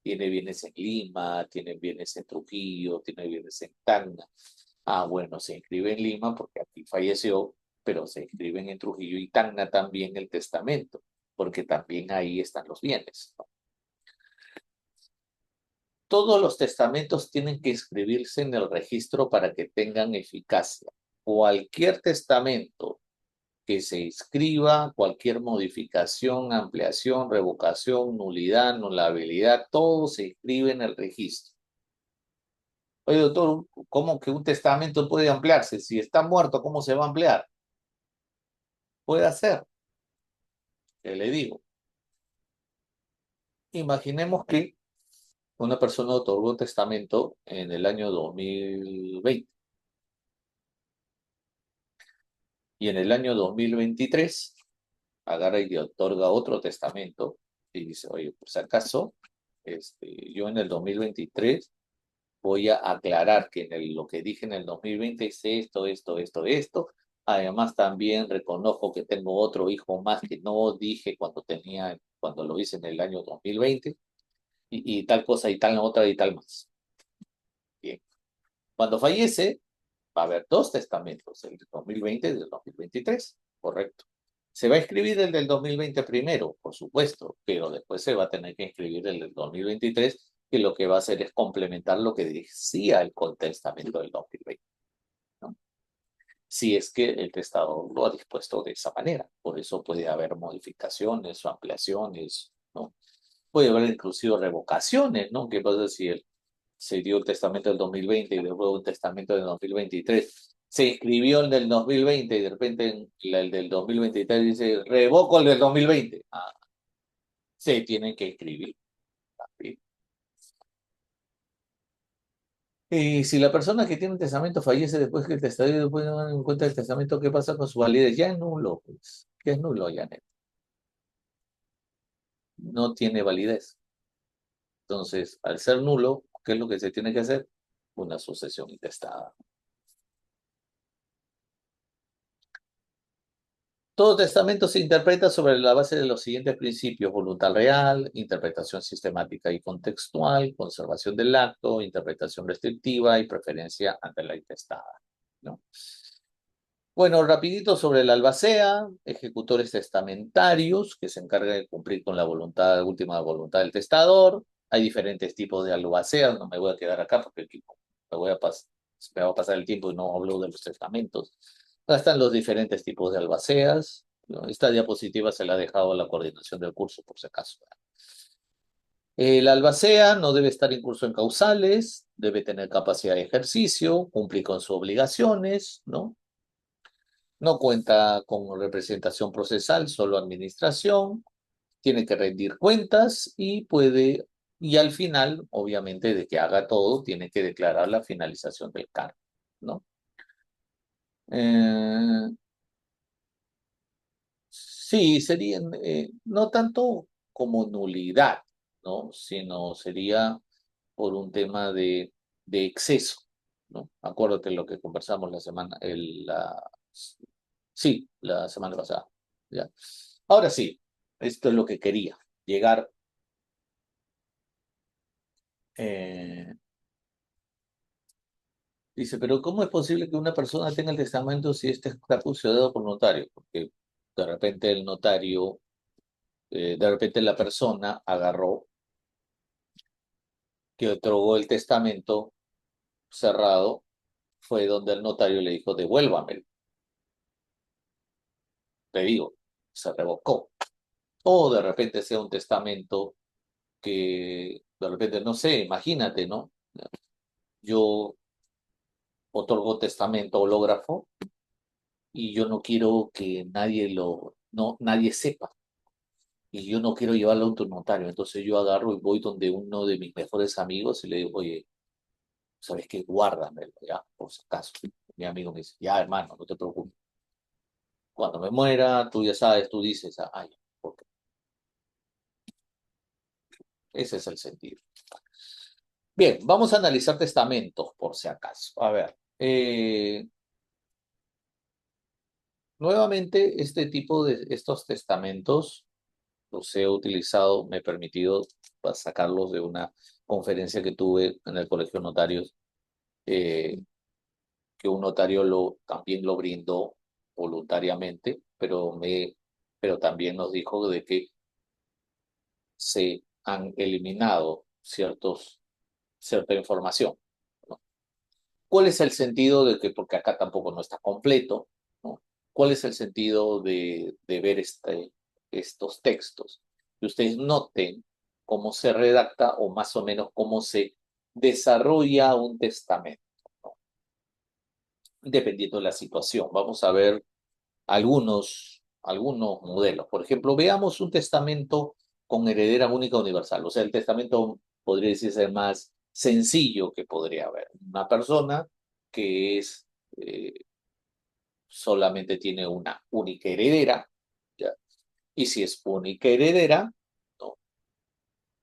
tiene bienes en Lima, tiene bienes en Trujillo, tiene bienes en Tacna, bueno, se inscribe en Lima porque aquí falleció, pero se inscriben en Trujillo y Tacna también el testamento, porque también ahí están los bienes, ¿no? Todos los testamentos tienen que inscribirse en el registro para que tengan eficacia. Cualquier testamento que se inscriba, cualquier modificación, ampliación, revocación, nulidad, nulabilidad, todo se inscribe en el registro. Oye, doctor, ¿cómo que un testamento puede ampliarse? Si está muerto, ¿cómo se va a ampliar? Puede hacer, que le digo. Imaginemos que una persona otorgó un testamento en el año 2020 y en el año 2023 agarra y otorga otro testamento y dice, oye, pues acaso yo en el 2023 voy a aclarar que lo que dije en el 2020 es esto, esto, esto, esto. Además, también reconozco que tengo otro hijo más que no dije cuando lo hice en el año 2020, y tal cosa y tal otra y tal más. Bien. Cuando fallece, va a haber dos testamentos, el del 2020 y el del 2023, correcto. Se va a escribir el del 2020 primero, por supuesto, pero después se va a tener que escribir el del 2023, que lo que va a hacer es complementar lo que decía el testamento del 2020, ¿no? Si es que el testador lo ha dispuesto de esa manera. Por eso puede haber modificaciones o ampliaciones, ¿no? Puede haber inclusive revocaciones, ¿no? ¿Qué pasa si se dio el testamento del 2020 y luego un testamento del 2023? Se inscribió el del 2020 y de repente el del 2023 dice, revoco el del 2020. Se tienen que escribir. ¿Sí? Y si la persona que tiene un testamento fallece después que el testador pone en cuenta el testamento, ¿qué pasa con su validez? Ya es nulo, pues. ¿Qué es nulo, Janet? No tiene validez. Entonces, al ser nulo, ¿qué es lo que se tiene que hacer? Una sucesión intestada. Todo testamento se interpreta sobre la base de los siguientes principios: voluntad real, interpretación sistemática y contextual, conservación del acto, interpretación restrictiva y preferencia ante la intestada, ¿no? Bueno, rapidito sobre la albacea: ejecutores testamentarios que se encargan de cumplir con la última voluntad del testador. Hay diferentes tipos de albaceas, no me voy a quedar acá porque me va a pasar el tiempo y no hablo de los testamentos. Acá están los diferentes tipos de albaceas, ¿no? Esta diapositiva se la ha dejado a la coordinación del curso por si acaso. El albacea no debe estar incurso en causales, debe tener capacidad de ejercicio, cumplir con sus obligaciones, ¿no? No cuenta con representación procesal, solo administración, tiene que rendir cuentas y al final, obviamente, de que haga todo, tiene que declarar la finalización del cargo, ¿no? Eh, sí, sería, no tanto como nulidad, ¿no? Sino sería por un tema de exceso, ¿no? Acuérdate lo que conversamos sí, la semana pasada, ¿ya? Ahora sí, esto es lo que quería, llegar. eh, Dice, pero ¿cómo es posible que una persona tenga el testamento si este está custodiado por notario? Porque de repente el notario, de repente la persona agarró que otorgó el testamento cerrado, fue donde el notario le dijo, devuélvamelo. Le digo, se revocó. O de repente sea un testamento que, de repente, no sé, imagínate, ¿no? Yo otorgo testamento hológrafo y yo no quiero que nadie sepa. Y yo no quiero llevarlo a un notario. Entonces yo agarro y voy donde uno de mis mejores amigos y le digo, oye, ¿sabes qué? Guárdamelo, ya, por si acaso. Mi amigo me dice, ya, hermano, no te preocupes. Cuando me muera, tú ya sabes, tú dices, ay, ok, ese es el sentido. Bien, vamos a analizar testamentos, por si acaso. A ver, nuevamente, este tipo de estos testamentos los he utilizado, me he permitido sacarlos de una conferencia que tuve en el Colegio de Notarios, eh, que un notario también lo brindó voluntariamente, pero también nos dijo de que se han eliminado cierta información, ¿no? ¿Cuál es el sentido de que, porque acá tampoco no está completo, ¿no? ¿Cuál es el sentido de ver estos textos? Que ustedes noten cómo se redacta o más o menos cómo se desarrolla un testamento, ¿no? Dependiendo de la situación. Vamos a ver algunos modelos. Por ejemplo, veamos un testamento con heredera única universal. O sea, el testamento podría decirse el más sencillo que podría haber. Una persona que solamente tiene una única heredera, ¿ya? Y si es única heredera, ¿no?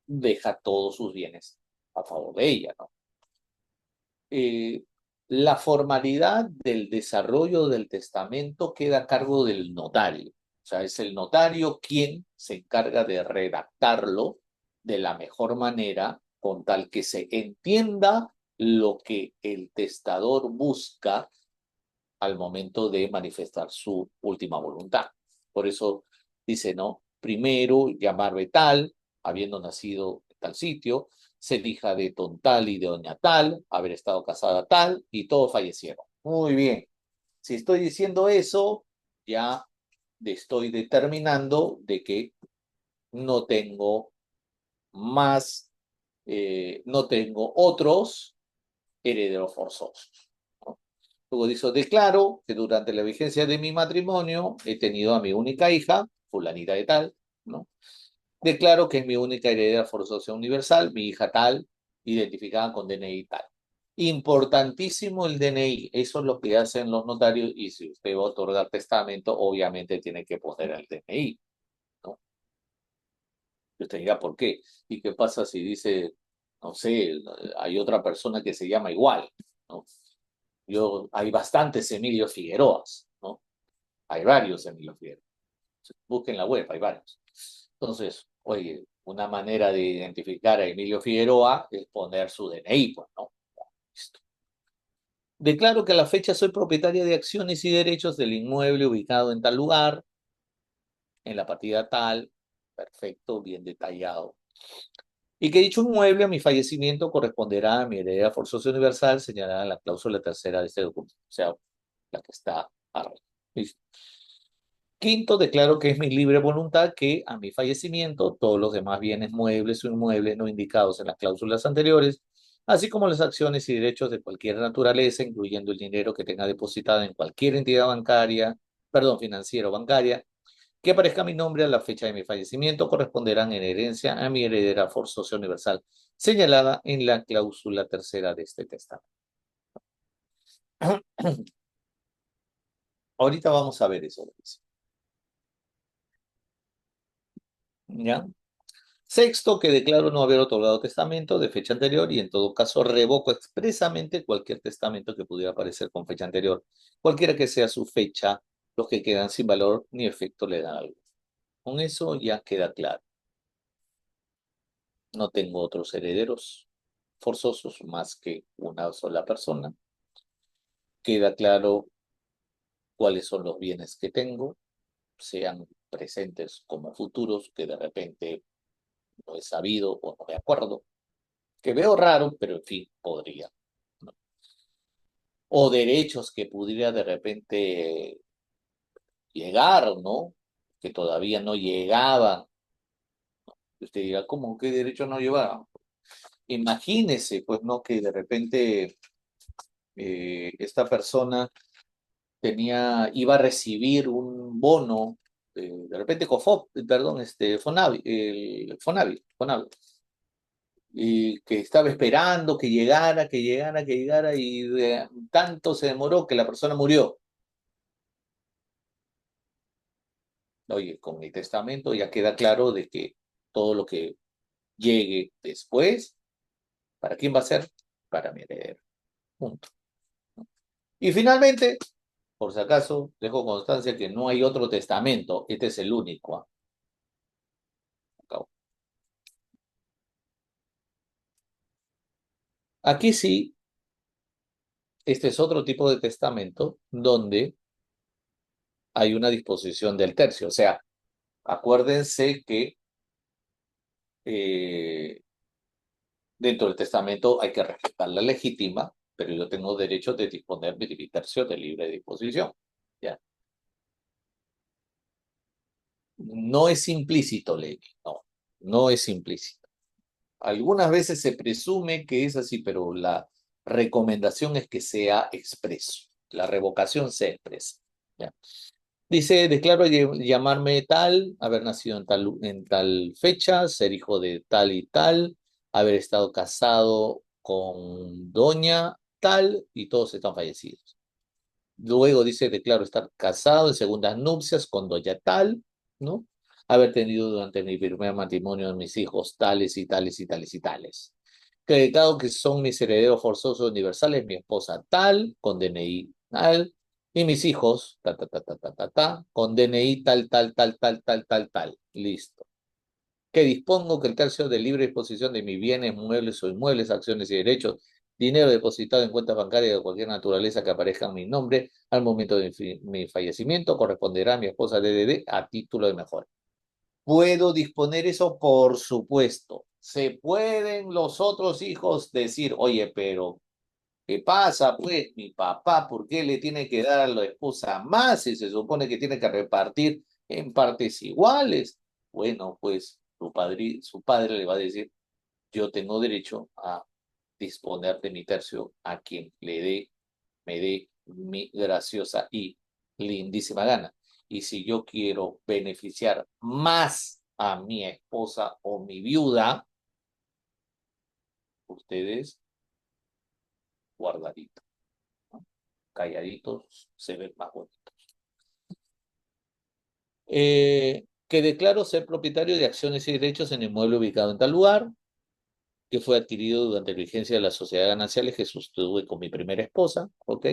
Deja todos sus bienes a favor de ella, ¿no? eh, la formalidad del desarrollo del testamento queda a cargo del notario. O sea, es el notario quien se encarga de redactarlo de la mejor manera, con tal que se entienda lo que el testador busca al momento de manifestar su última voluntad. Por eso dice, ¿no? Primero llamarme tal, habiendo nacido en tal sitio, ser hija de don tal y de doña tal, haber estado casada tal, y todos fallecieron. Muy bien. Si estoy diciendo eso, ya estoy determinando de que no tengo no tengo otros herederos forzosos, ¿no? Luego dice, declaro que durante la vigencia de mi matrimonio he tenido a mi única hija, fulanita de tal, ¿no? Declaro que es mi única heredera forzosa universal, mi hija tal, identificada con DNI tal. Importantísimo el DNI, eso es lo que hacen los notarios, y si usted va a otorgar testamento, obviamente tiene que poner el DNI, ¿no? Y usted dirá, ¿por qué? ¿Y qué pasa si dice, no sé, hay otra persona que se llama igual, ¿no? Hay bastantes Emilio Figueroas, ¿no? Hay varios Emilio Figueroa. Busquen la web, hay varios. Entonces, oye, una manera de identificar a Emilio Figueroa es poner su DNI, pues, ¿no? Listo. Declaro que a la fecha soy propietaria de acciones y derechos del inmueble ubicado en tal lugar, en la partida tal, perfecto, bien detallado. Y que dicho inmueble a mi fallecimiento corresponderá a mi heredera forzosa universal señalada en la cláusula tercera de este documento, o sea, la que está arriba. Listo. Quinto, declaro que es mi libre voluntad que a mi fallecimiento todos los demás bienes muebles o inmuebles no indicados en las cláusulas anteriores, así como las acciones y derechos de cualquier naturaleza, incluyendo el dinero que tenga depositado en cualquier entidad bancaria, perdón, financiera o bancaria, que aparezca mi nombre a la fecha de mi fallecimiento, corresponderán en herencia a mi heredera forzosa universal, señalada en la cláusula tercera de este testamento. Ahorita vamos a ver eso. ¿Ya? Sexto, que declaro no haber otorgado testamento de fecha anterior y en todo caso revoco expresamente cualquier testamento que pudiera aparecer con fecha anterior, cualquiera que sea su fecha, los que quedan sin valor ni efecto legal. Con eso ya queda claro. No tengo otros herederos forzosos más que una sola persona. Queda claro cuáles son los bienes que tengo, sean presentes como futuros, que de repente no he sabido o no me acuerdo, que veo raro, pero en fin, podría, ¿no? O derechos que pudiera de repente llegar, ¿no? Que todavía no llegaban. Usted dirá, ¿cómo? ¿Qué derecho no llevaban? Imagínese, pues, ¿no? Que de repente esta persona iba a recibir un bono, de repente COFOP, perdón, Fonavi, el Fonavi, y que estaba esperando que llegara, que llegara, que llegara, y tanto se demoró que la persona murió. Oye, con mi testamento ya queda claro de que todo lo que llegue después, ¿para quién va a ser? Para mi heredero. Punto. Y finalmente, por si acaso, dejo constancia que no hay otro testamento, este es el único. Acabo. Aquí sí, este es otro tipo de testamento donde hay una disposición del tercio. O sea, acuérdense que eh, dentro del testamento hay que respetar la legítima, pero yo tengo derecho de disponer de mi tercio de libre disposición. ¿Ya? No es implícito, Lenny, no, no es implícito. Algunas veces se presume que es así, pero la recomendación es que sea expreso. La revocación sea expresa. ¿Ya? Dice, declaro llamarme tal, haber nacido en tal fecha, ser hijo de tal y tal, haber estado casado con doña tal y todos están fallecidos. Luego dice, declaro estar casado en segundas nupcias con doña tal, ¿no? Haber tenido durante mi primer matrimonio mis hijos tales y tales y tales y tales. Que declaro que son mis herederos forzosos universales, mi esposa tal, con DNI tal, y mis hijos, con DNI tal, tal, tal, tal, tal, tal, tal. Listo. Que dispongo que el tercio de libre disposición de mis bienes, muebles o inmuebles, acciones y derechos, dinero depositado en cuentas bancarias de cualquier naturaleza que aparezca en mi nombre al momento de mi fallecimiento, corresponderá a mi esposa DDD a título de mejora. ¿Puedo disponer eso? Por supuesto. ¿Se pueden los otros hijos decir, oye, pero qué pasa? Pues mi papá, ¿por qué le tiene que dar a la esposa más si se supone que tiene que repartir en partes iguales? Bueno, pues su padre le va a decir, yo tengo derecho a disponer de mi tercio a quien me dé mi graciosa y lindísima gana. Y si yo quiero beneficiar más a mi esposa o mi viuda, ustedes guardaditos, ¿no? Calladitos se ven más bonitos. Que declaro ser propietario de acciones y derechos en el inmueble ubicado en tal lugar, que fue adquirido durante la vigencia de las sociedades gananciales que sostuve con mi primera esposa, ¿ok?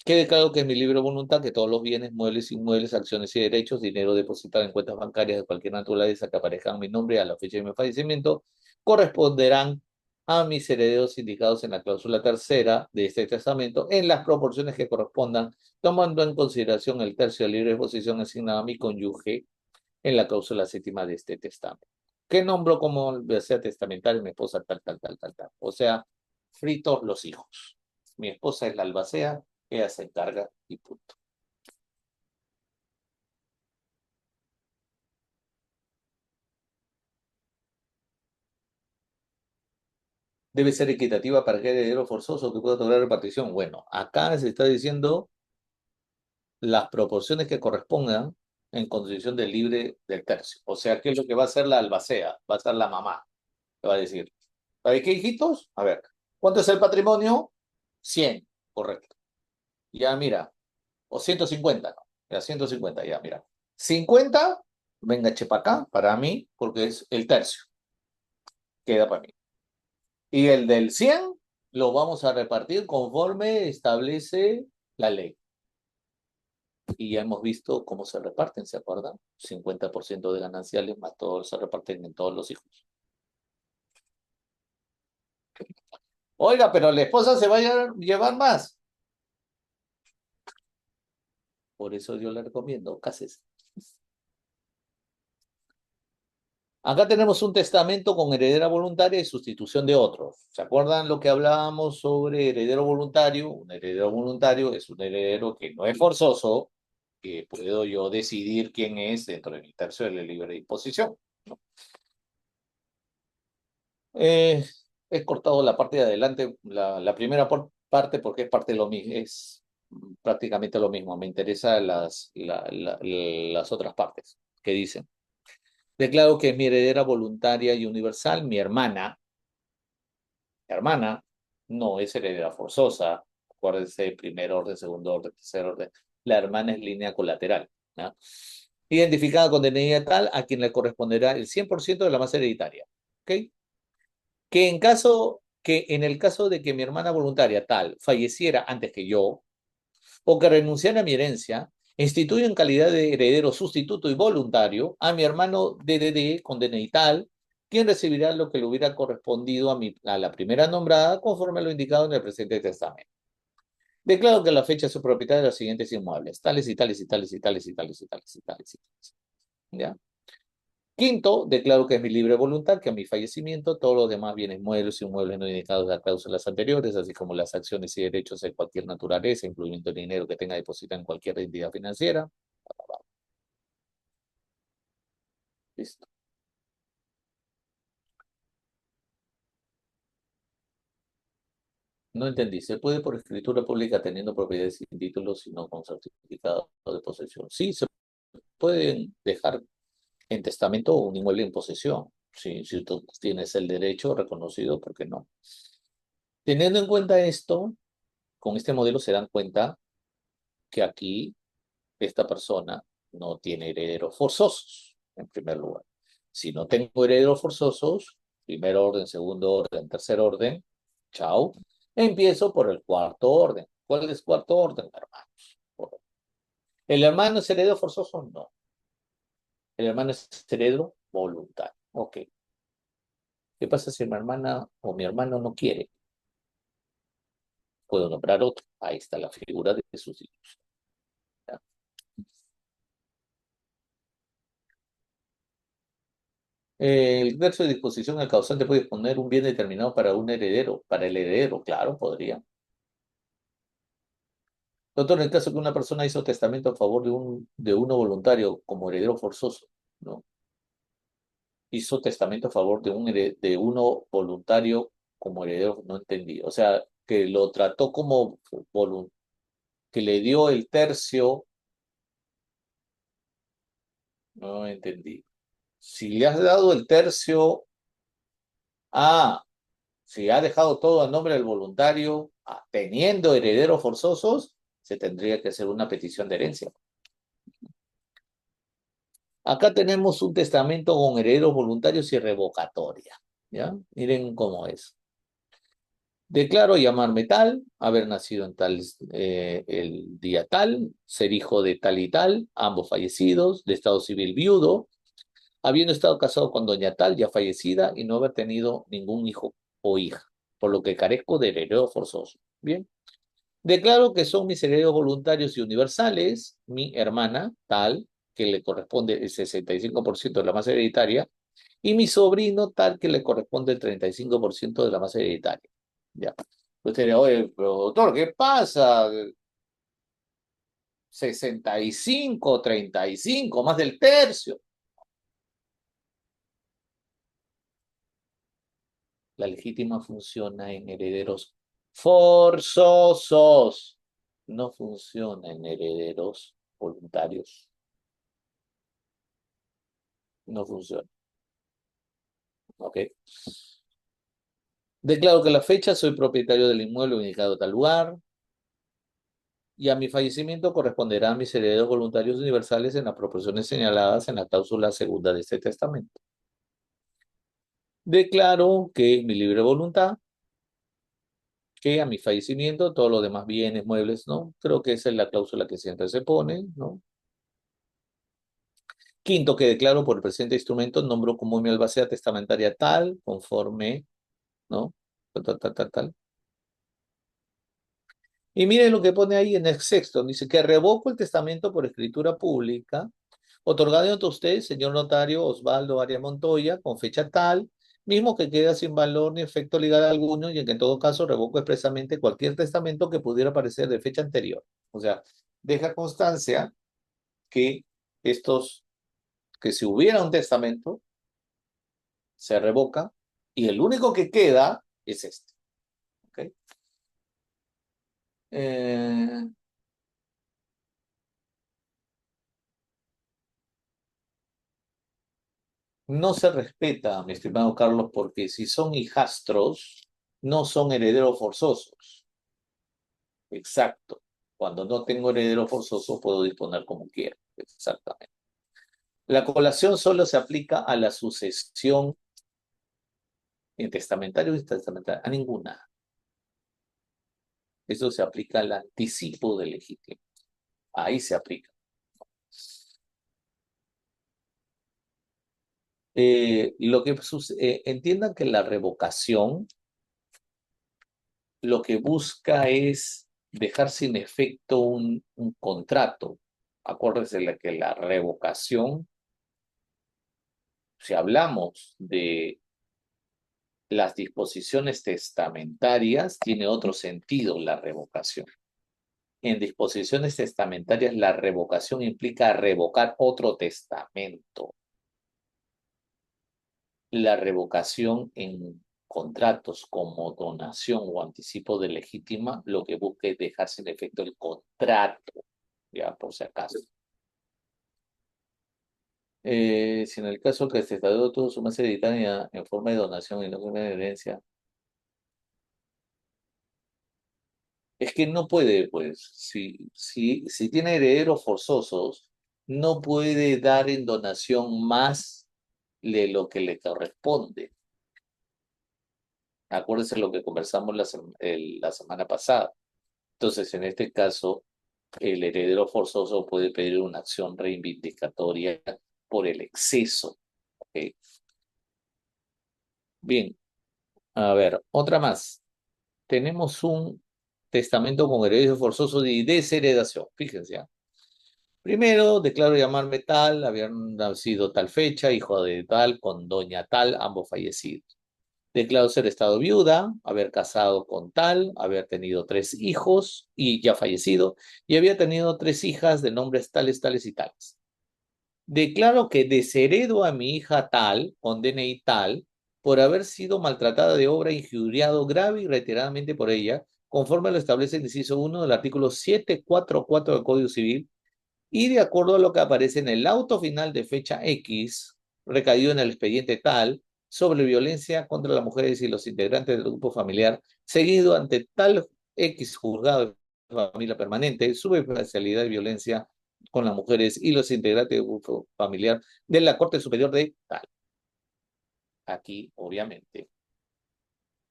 Que declaro que es mi libre voluntad que todos los bienes, muebles, inmuebles, acciones y derechos, dinero depositado en cuentas bancarias de cualquier naturaleza que aparezcan en mi nombre a la fecha de mi fallecimiento, corresponderán a mis herederos indicados en la cláusula tercera de este testamento en las proporciones que correspondan, tomando en consideración el tercio de libre disposición asignado a mi cónyuge en la cláusula séptima de este testamento. ¿Qué nombro como sea testamentario mi esposa tal, tal, tal, tal, tal? O sea, fritos los hijos. Mi esposa es la albacea, ella se encarga y punto. Debe ser equitativa para que heredero forzoso que pueda lograr repartición. Bueno, acá se está diciendo las proporciones que correspondan en condición de libre del tercio. O sea, ¿qué es lo que va a hacer la albacea? Va a ser la mamá. Le va a decir, ¿sabes qué, hijitos? A ver, ¿cuánto es el patrimonio? 100, correcto. Ya, mira, o 150, ¿no? Ya, 150, ya, mira. 50, venga, chepa acá, para mí, porque es el tercio, queda para mí. Y el del 100 lo vamos a repartir conforme establece la ley. Y ya hemos visto cómo se reparten, ¿se acuerdan? 50% de gananciales más todos se reparten en todos los hijos. Oiga, pero la esposa se va a llevar más. Por eso yo le recomiendo, cásese. Acá tenemos un testamento con heredera voluntaria y sustitución de otros. ¿Se acuerdan lo que hablábamos sobre heredero voluntario? Un heredero voluntario es un heredero que no es forzoso, que puedo yo decidir quién es dentro de mi tercio de la libre disposición, ¿no? Eh, He cortado la parte de adelante, la primera parte, porque es parte de lo mismo, es prácticamente lo mismo. Me interesan las otras partes que dicen. Declaro que es mi heredera voluntaria y universal, mi hermana no es heredera forzosa. Acuérdense, primer orden, segundo orden, tercer orden. La hermana es línea colateral, ¿no? Identificada con DNI tal a quien le corresponderá el 100% de la masa hereditaria. ¿Ok? Que en el caso de que mi hermana voluntaria tal falleciera antes que yo, o que renunciara a mi herencia, instituyo en calidad de heredero sustituto y voluntario a mi hermano DDD con DNI tal, quien recibirá lo que le hubiera correspondido a la primera nombrada conforme a lo indicado en el presente testamento. Declaro que a la fecha soy propietario de los siguientes inmuebles, tales y tales y tales y tales y tales y tales y tales y tales. ¿Ya? Quinto, declaro que es mi libre voluntad que a mi fallecimiento todos los demás bienes muebles y inmuebles no indicados en las cláusulas anteriores, así como las acciones y derechos de cualquier naturaleza, incluyendo el dinero que tenga depositado en cualquier entidad financiera. Listo. No entendí. ¿Se puede por escritura pública teniendo propiedades sin títulos y no con certificado de posesión? Sí, se pueden dejar en testamento un inmueble en posesión. Sí, si tú tienes el derecho reconocido, ¿por qué no? Teniendo en cuenta esto, con este modelo se dan cuenta que aquí esta persona no tiene herederos forzosos, en primer lugar. Si no tengo herederos forzosos, primer orden, segundo orden, tercer orden, chao, empiezo por el cuarto orden. ¿Cuál es cuarto orden, hermanos? ¿El hermano es heredero forzoso? No. El hermano es heredero voluntario. Ok. ¿Qué pasa si mi hermana o mi hermano no quiere? Puedo nombrar otro. Ahí está la figura de sustitución. El verso de disposición, el causante puede disponer un bien determinado para un heredero, para el heredero, claro, podría. Doctor, en el caso que una persona hizo testamento a favor de uno voluntario como heredero forzoso, ¿no? Hizo testamento a favor de uno voluntario como heredero, no entendí. O sea, que lo trató como que le dio el tercio, no entendí. Si le has dado el tercio, ah, si ha dejado todo a nombre del voluntario, teniendo herederos forzosos, se tendría que hacer una petición de herencia. Acá tenemos un testamento con herederos voluntarios y revocatoria. ¿Ya? Miren cómo es. Declaro llamarme tal, haber nacido en tal el día tal, ser hijo de tal y tal, ambos fallecidos, de estado civil viudo, habiendo estado casado con doña tal, ya fallecida, y no haber tenido ningún hijo o hija, por lo que carezco de heredero forzoso. Bien. Declaro que son mis herederos voluntarios y universales, mi hermana, tal, que le corresponde el 65% de la masa hereditaria, y mi sobrino, tal, que le corresponde el 35% de la masa hereditaria. Ya. Usted diría, oye, pero doctor, ¿qué pasa? 65, 35, más del tercio. La legítima funciona en herederos forzosos. No funciona en herederos voluntarios. No funciona. ¿Ok? Declaro que a la fecha soy propietario del inmueble ubicado en tal lugar y a mi fallecimiento corresponderá a mis herederos voluntarios universales en las proporciones señaladas en la cláusula segunda de este testamento. Declaro que mi libre voluntad, que a mi fallecimiento todos los demás bienes, muebles, ¿no? Creo que esa es la cláusula que siempre se pone, ¿no? Quinto, que declaro por el presente instrumento, nombro como mi albacea testamentaria tal, conforme, ¿no? Tal, tal, tal, tal, tal. Y miren lo que pone ahí en el sexto. Dice que revoco el testamento por escritura pública, otorgado ante usted, señor notario Osvaldo Arias Montoya, con fecha tal, mismo que queda sin valor ni efecto legal alguno, y en que en todo caso revoco expresamente cualquier testamento que pudiera parecer de fecha anterior. O sea, deja constancia que que si hubiera un testamento, se revoca, y el único que queda es este. ¿Ok? Eh, No se respeta, mi estimado Carlos, porque si son hijastros, no son herederos forzosos. Exacto. Cuando no tengo heredero forzoso, puedo disponer como quiera. Exactamente. La colación solo se aplica a la sucesión en testamentario o intestamentario, a ninguna. Eso se aplica al anticipo de legítimo. Ahí se aplica. Entiendan que la revocación lo que busca es dejar sin efecto un contrato. Acuérdense de que la revocación, si hablamos de las disposiciones testamentarias, tiene otro sentido la revocación. En disposiciones testamentarias, la revocación implica revocar otro testamento. La revocación en contratos como donación o anticipo de legítima, lo que busca es dejar sin efecto el contrato, ya por si acaso. Si en el caso que el testador tuvo su más hereditaria en forma de donación y no como herencia, es que no puede, pues, si tiene herederos forzosos, no puede dar en donación más de lo que le corresponde. Acuérdense lo que conversamos la semana pasada. Entonces, en este caso, el heredero forzoso puede pedir una acción reivindicatoria por el exceso. ¿Ok? Bien, a ver, otra más. Tenemos un testamento con heredero forzoso de desheredación. Fíjense, ¿ah? Primero, declaro llamarme tal, haber nacido tal fecha, hijo de tal, con doña tal, ambos fallecidos. Declaro ser estado viuda, haber casado con tal, haber tenido 3 hijos y ya fallecido, y había tenido 3 hijas de nombres tales, tales y tales. Declaro que desheredo a mi hija tal, con DNI tal, por haber sido maltratada de obra, injuriado grave y reiteradamente por ella, conforme lo establece el inciso 1 del artículo 744 del Código Civil, y de acuerdo a lo que aparece en el auto final de fecha X, recaído en el expediente tal, sobre violencia contra las mujeres y los integrantes del grupo familiar, seguido ante tal X juzgado de familia permanente, subespecialidad de violencia con las mujeres y los integrantes del grupo familiar de la Corte Superior de tal. Aquí, obviamente,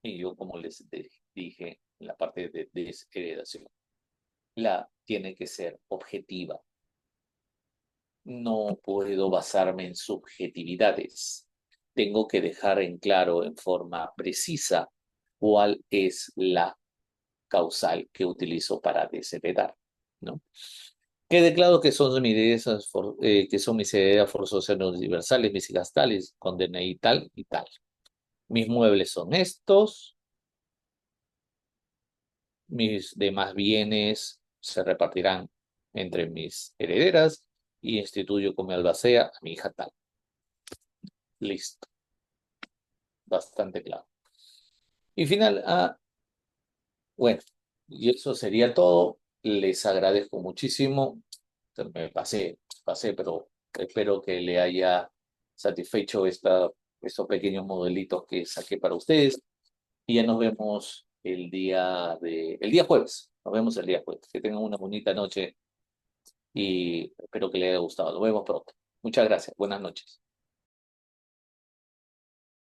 y yo como les dije en la parte de desheredación, la tiene que ser objetiva. No puedo basarme en subjetividades. Tengo que dejar en claro en forma precisa cuál es la causal que utilizo para desheredar, ¿no? Que declaro que son mis heredas forzosas no universales, mis hijas tales, con DNI tal y tal. Mis muebles son estos, mis demás bienes se repartirán entre mis herederas y instituyo como albacea a mi hija tal. Listo, bastante claro. Y final, bueno, y eso sería todo. Les agradezco muchísimo. Me pasé, pero espero que le haya satisfecho estos pequeños modelitos que saqué para ustedes. Y ya nos vemos el día jueves. Nos vemos el día jueves. Que tengan una bonita noche y espero que les haya gustado. Nos vemos pronto. Muchas gracias. Buenas noches.